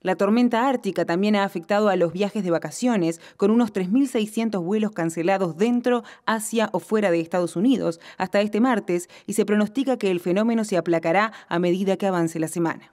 La tormenta ártica también ha afectado a los viajes de vacaciones, con unos 3.600 vuelos cancelados dentro, hacia o fuera de Estados Unidos hasta este martes, y se pronostica que el fenómeno se aplacará a medida que avance la semana.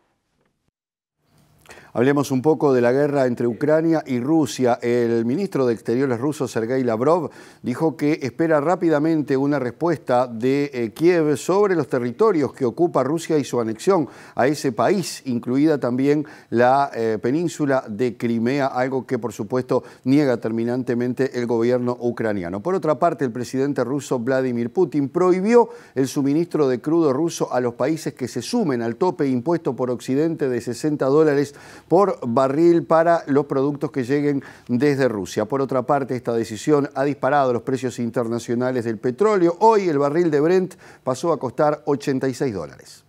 Hablemos un poco de la guerra entre Ucrania y Rusia. El ministro de Exteriores ruso, Sergei Lavrov, dijo que espera rápidamente una respuesta de Kiev sobre los territorios que ocupa Rusia y su anexión a ese país, incluida también la península de Crimea, algo que por supuesto niega terminantemente el gobierno ucraniano. Por otra parte, el presidente ruso Vladimir Putin prohibió el suministro de crudo ruso a los países que se sumen al tope impuesto por Occidente de $60 por barril para los productos que lleguen desde Rusia. Por otra parte, esta decisión ha disparado los precios internacionales del petróleo. Hoy el barril de Brent pasó a costar $86.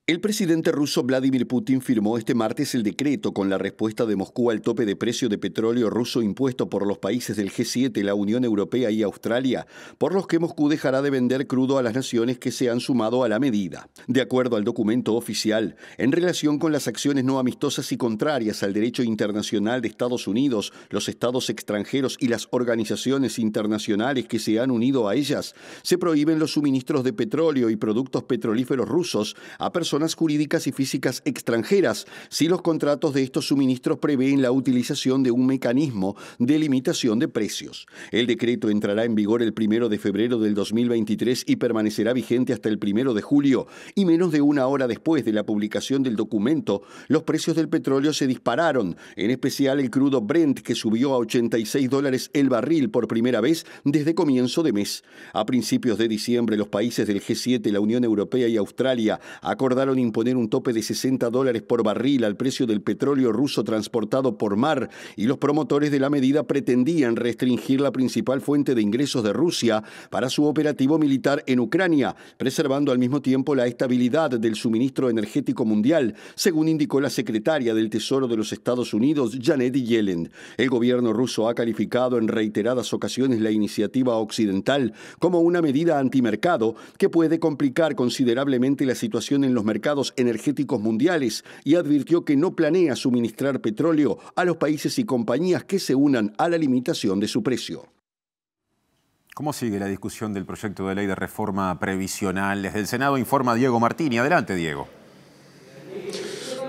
El presidente ruso Vladimir Putin firmó este martes el decreto con la respuesta de Moscú al tope de precio de petróleo ruso impuesto por los países del G7, la Unión Europea y Australia, por los que Moscú dejará de vender crudo a las naciones que se han sumado a la medida. De acuerdo al documento oficial, en relación con las acciones no amistosas y contrarias al derecho internacional de Estados Unidos, los estados extranjeros y las organizaciones internacionales que se han unido a ellas, se prohíben los suministros de petróleo y productos petrolíferos rusos a personas jurídicas y físicas extranjeras, si los contratos de estos suministros prevén la utilización de un mecanismo de limitación de precios. El decreto entrará en vigor el 1 de febrero del 2023 y permanecerá vigente hasta el 1 de julio, y menos de una hora después de la publicación del documento, los precios del petróleo se dispararon, en especial el crudo Brent, que subió a $86 el barril por primera vez desde comienzo de mes. A principios de diciembre, los países del G7, la Unión Europea y Australia acordaron acordaron imponer un tope de $60 por barril al precio del petróleo ruso transportado por mar, y los promotores de la medida pretendían restringir la principal fuente de ingresos de Rusia para su operativo militar en Ucrania, preservando al mismo tiempo la estabilidad del suministro energético mundial, según indicó la secretaria del Tesoro de los Estados Unidos, Janet Yellen. El gobierno ruso ha calificado en reiteradas ocasiones la iniciativa occidental como una medida antimercado que puede complicar considerablemente la situación en los mercados energéticos mundiales, y advirtió que no planea suministrar petróleo a los países y compañías que se unan a la limitación de su precio. ¿Cómo sigue la discusión del proyecto de ley de reforma previsional? Desde el Senado informa Diego Martini. Adelante, Diego.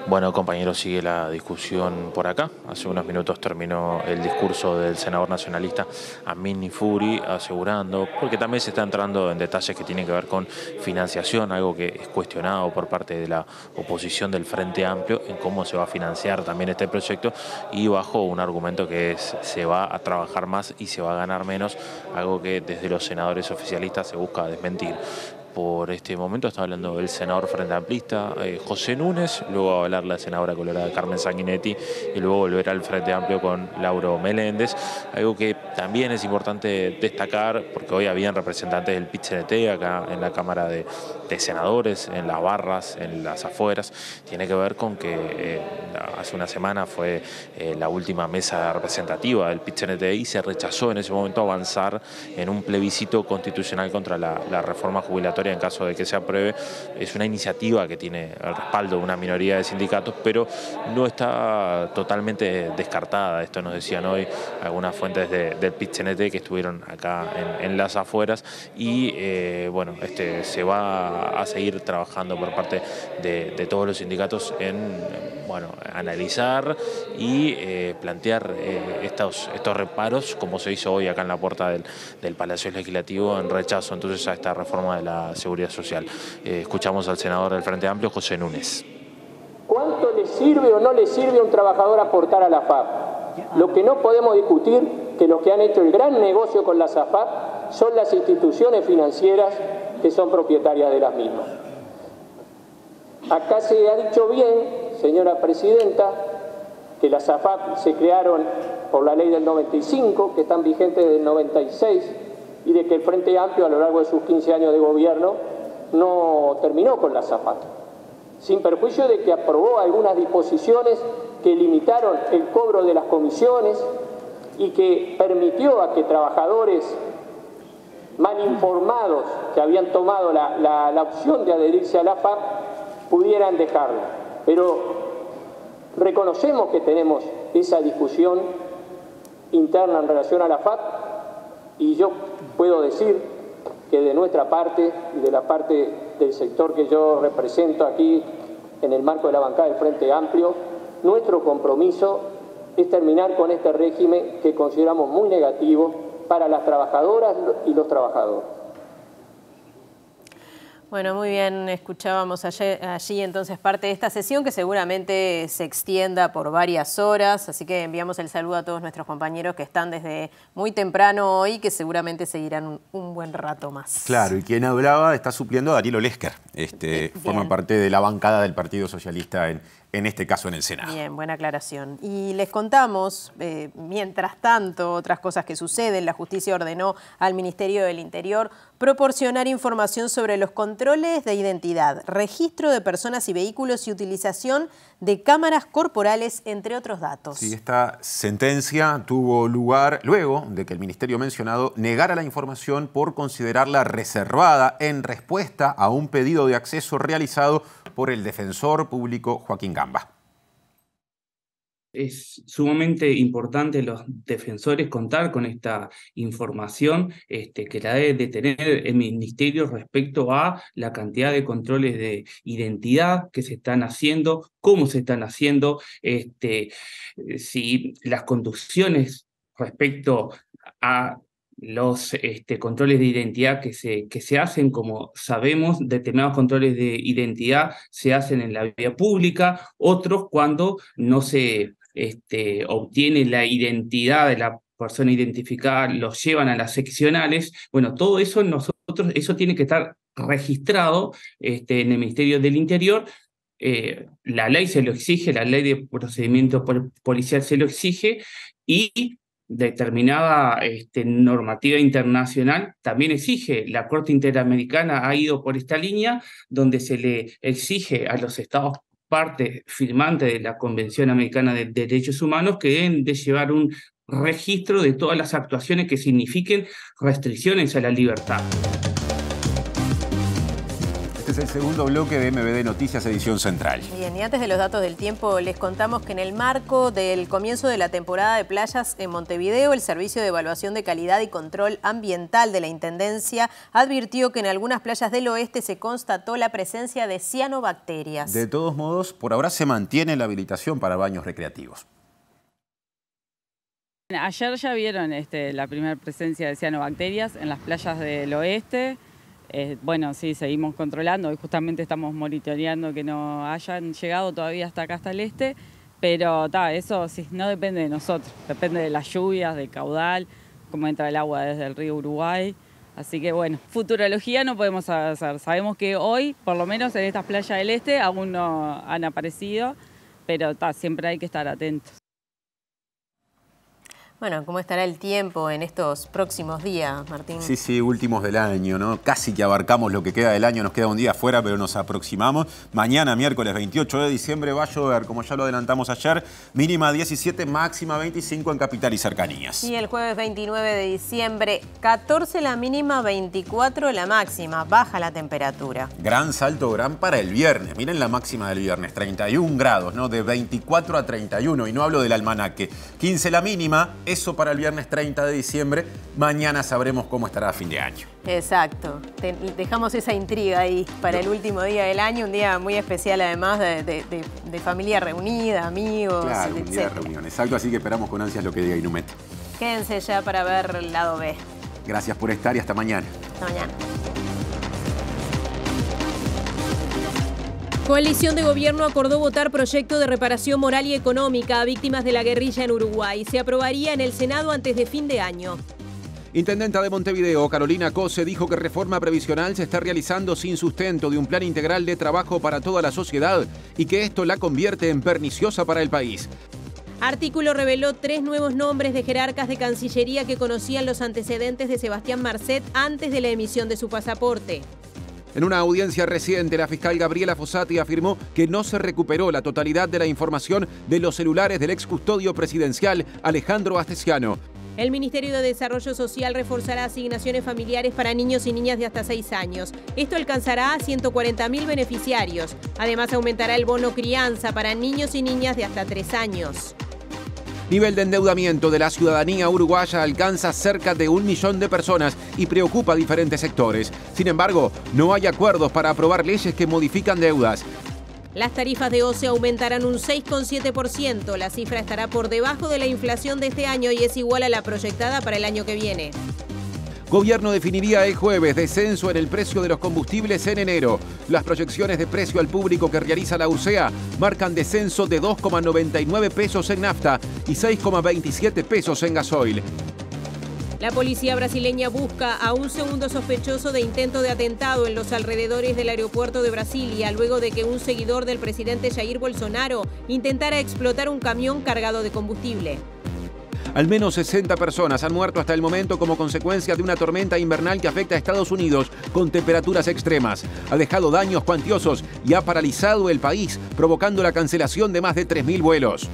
Bueno, compañeros, sigue la discusión por acá. Hace unos minutos terminó el discurso del senador nacionalista Amin Nifuri, asegurando, porque también se está entrando en detalles que tienen que ver con financiación, algo que es cuestionado por parte de la oposición del Frente Amplio, en cómo se va a financiar también este proyecto, y bajo un argumento que es: se va a trabajar más y se va a ganar menos, algo que desde los senadores oficialistas se busca desmentir. Por este momento está hablando el senador frente amplista José Núñez, luego va a hablar la senadora colorada Carmen Sanguinetti y luego volverá al Frente Amplio con Lauro Meléndez. Algo que también es importante destacar, porque hoy habían representantes del PIT-CNT acá en la Cámara de Senadores, en las barras, en las afueras, tiene que ver con que hace una semana fue la última mesa representativa del PIT-CNT y se rechazó en ese momento avanzar en un plebiscito constitucional contra la reforma jubilatoria en caso de que se apruebe. Es una iniciativa que tiene el respaldo de una minoría de sindicatos, pero no está totalmente descartada. Esto nos decían hoy algunas fuentes del PIT-CNT que estuvieron acá en las afueras, y bueno, se va a seguir trabajando por parte de todos los sindicatos en analizar y plantear estos reparos, como se hizo hoy acá en la puerta del Palacio Legislativo, en rechazo entonces a esta reforma de la Seguridad Social. Escuchamos al senador del Frente Amplio, José Núñez. ¿Cuánto le sirve o no le sirve a un trabajador aportar a la AFAP? Lo que no podemos discutir, que los que han hecho el gran negocio con las AFAP son las instituciones financieras que son propietarias de las mismas. Acá se ha dicho bien, señora presidenta, que las AFAP se crearon por la ley del 95, que están vigentes desde el 96, y de que el Frente Amplio a lo largo de sus 15 años de gobierno no terminó con las AFAP, sin perjuicio de que aprobó algunas disposiciones que limitaron el cobro de las comisiones y que permitió a que trabajadores mal informados que habían tomado la opción de adherirse a la AFAP pudieran dejarla. Pero reconocemos que tenemos esa discusión interna en relación a la AFAP, y yo puedo decir que de nuestra parte y de la parte del sector que yo represento aquí en el marco de la bancada del Frente Amplio, nuestro compromiso es terminar con este régimen que consideramos muy negativo para las trabajadoras y los trabajadores. Bueno, muy bien, escuchábamos allí entonces parte de esta sesión que seguramente se extienda por varias horas, así que enviamos el saludo a todos nuestros compañeros que están desde muy temprano hoy, que seguramente seguirán un buen rato más. Claro, y quien hablaba está supliendo a Darío Olesker, forma parte de la bancada del Partido Socialista en este caso en el Senado. Bien, buena aclaración. Y les contamos, mientras tanto, otras cosas que suceden. La justicia ordenó al Ministerio del Interior proporcionar información sobre los controles de identidad, registro de personas y vehículos y utilización de cámaras corporales, entre otros datos. Sí, esta sentencia tuvo lugar luego de que el ministerio mencionado negara la información por considerarla reservada en respuesta a un pedido de acceso realizado por el defensor público Joaquín Gamba. Es sumamente importante los defensores contar con esta información que la debe tener el Ministerio respecto a la cantidad de controles de identidad que se están haciendo, cómo se están haciendo, si las conducciones respecto a los controles de identidad que se hacen, como sabemos, determinados controles de identidad se hacen en la vía pública, otros cuando no se obtiene la identidad de la persona identificada, los llevan a las seccionales. Bueno, todo eso eso tiene que estar registrado en el Ministerio del Interior. La ley se lo exige, la ley de procedimiento policial se lo exige, y determinada normativa internacional también exige. La Corte Interamericana ha ido por esta línea, donde se le exige a los estados partes firmantes de la Convención Americana de Derechos Humanos que deben de llevar un registro de todas las actuaciones que signifiquen restricciones a la libertad. Este es el segundo bloque de MBD Noticias, edición central. Bien, y antes de los datos del tiempo, les contamos que en el marco del comienzo de la temporada de playas en Montevideo, el Servicio de Evaluación de Calidad y Control Ambiental de la Intendencia advirtió que en algunas playas del oeste se constató la presencia de cianobacterias. De todos modos, por ahora se mantiene la habilitación para baños recreativos. Ayer ya vieron la primera presencia de cianobacterias en las playas del oeste. Bueno, sí, seguimos controlando. Hoy justamente estamos monitoreando que no hayan llegado todavía hasta acá, hasta el este. Pero eso sí, no depende de nosotros. Depende de las lluvias, del caudal, cómo entra el agua desde el río Uruguay. Así que bueno, futurología no podemos hacer. Sabemos que hoy, por lo menos en estas playas del este, aún no han aparecido. Pero siempre hay que estar atentos. Bueno, ¿cómo estará el tiempo en estos próximos días, Martín? Sí, últimos del año, ¿no? Casi que abarcamos lo que queda del año, nos queda un día afuera, pero nos aproximamos. Mañana, miércoles 28 de diciembre, va a llover, como ya lo adelantamos ayer, mínima 17, máxima 25 en capital y cercanías. Y el jueves 29 de diciembre, 14 la mínima, 24 la máxima, baja la temperatura. Gran salto para el viernes, miren la máxima del viernes, 31 grados, ¿no? De 24 a 31, y no hablo del almanaque. 15 la mínima. Eso para el viernes 30 de diciembre. Mañana sabremos cómo estará a fin de año. Exacto. Dejamos esa intriga ahí para el último día del año. Un día muy especial, además, de familia reunida, amigos, claro, un día de reunión. Exacto, así que esperamos con ansias lo que diga Inumet. Quédense ya para ver el lado B. Gracias por estar y hasta mañana. Hasta mañana. Coalición de Gobierno acordó votar proyecto de reparación moral y económica a víctimas de la guerrilla en Uruguay. Se aprobaría en el Senado antes de fin de año. Intendenta de Montevideo, Carolina Cose, dijo que reforma previsional se está realizando sin sustento de un plan integral de trabajo para toda la sociedad y que esto la convierte en perniciosa para el país. Artículo reveló 3 nuevos nombres de jerarcas de Cancillería que conocían los antecedentes de Sebastián Marcet antes de la emisión de su pasaporte. En una audiencia reciente, la fiscal Gabriela Fossati afirmó que no se recuperó la totalidad de la información de los celulares del excustodio presidencial Alejandro Astesiano. El Ministerio de Desarrollo Social reforzará asignaciones familiares para niños y niñas de hasta 6 años. Esto alcanzará a 140.000 beneficiarios. Además, aumentará el bono crianza para niños y niñas de hasta 3 años. Nivel de endeudamiento de la ciudadanía uruguaya alcanza cerca de 1 millón de personas y preocupa a diferentes sectores. Sin embargo, no hay acuerdos para aprobar leyes que modifican deudas. Las tarifas de OCE aumentarán un 6,7%. La cifra estará por debajo de la inflación de este año y es igual a la proyectada para el año que viene. Gobierno definiría el jueves descenso en el precio de los combustibles en enero. Las proyecciones de precio al público que realiza la URSEA marcan descenso de 2,99 pesos en nafta y 6,27 pesos en gasoil. La policía brasileña busca a un segundo sospechoso de intento de atentado en los alrededores del aeropuerto de Brasilia, luego de que un seguidor del presidente Jair Bolsonaro intentara explotar un camión cargado de combustible. Al menos 60 personas han muerto hasta el momento como consecuencia de una tormenta invernal que afecta a Estados Unidos con temperaturas extremas. Ha dejado daños cuantiosos y ha paralizado el país, provocando la cancelación de más de 3.000 vuelos.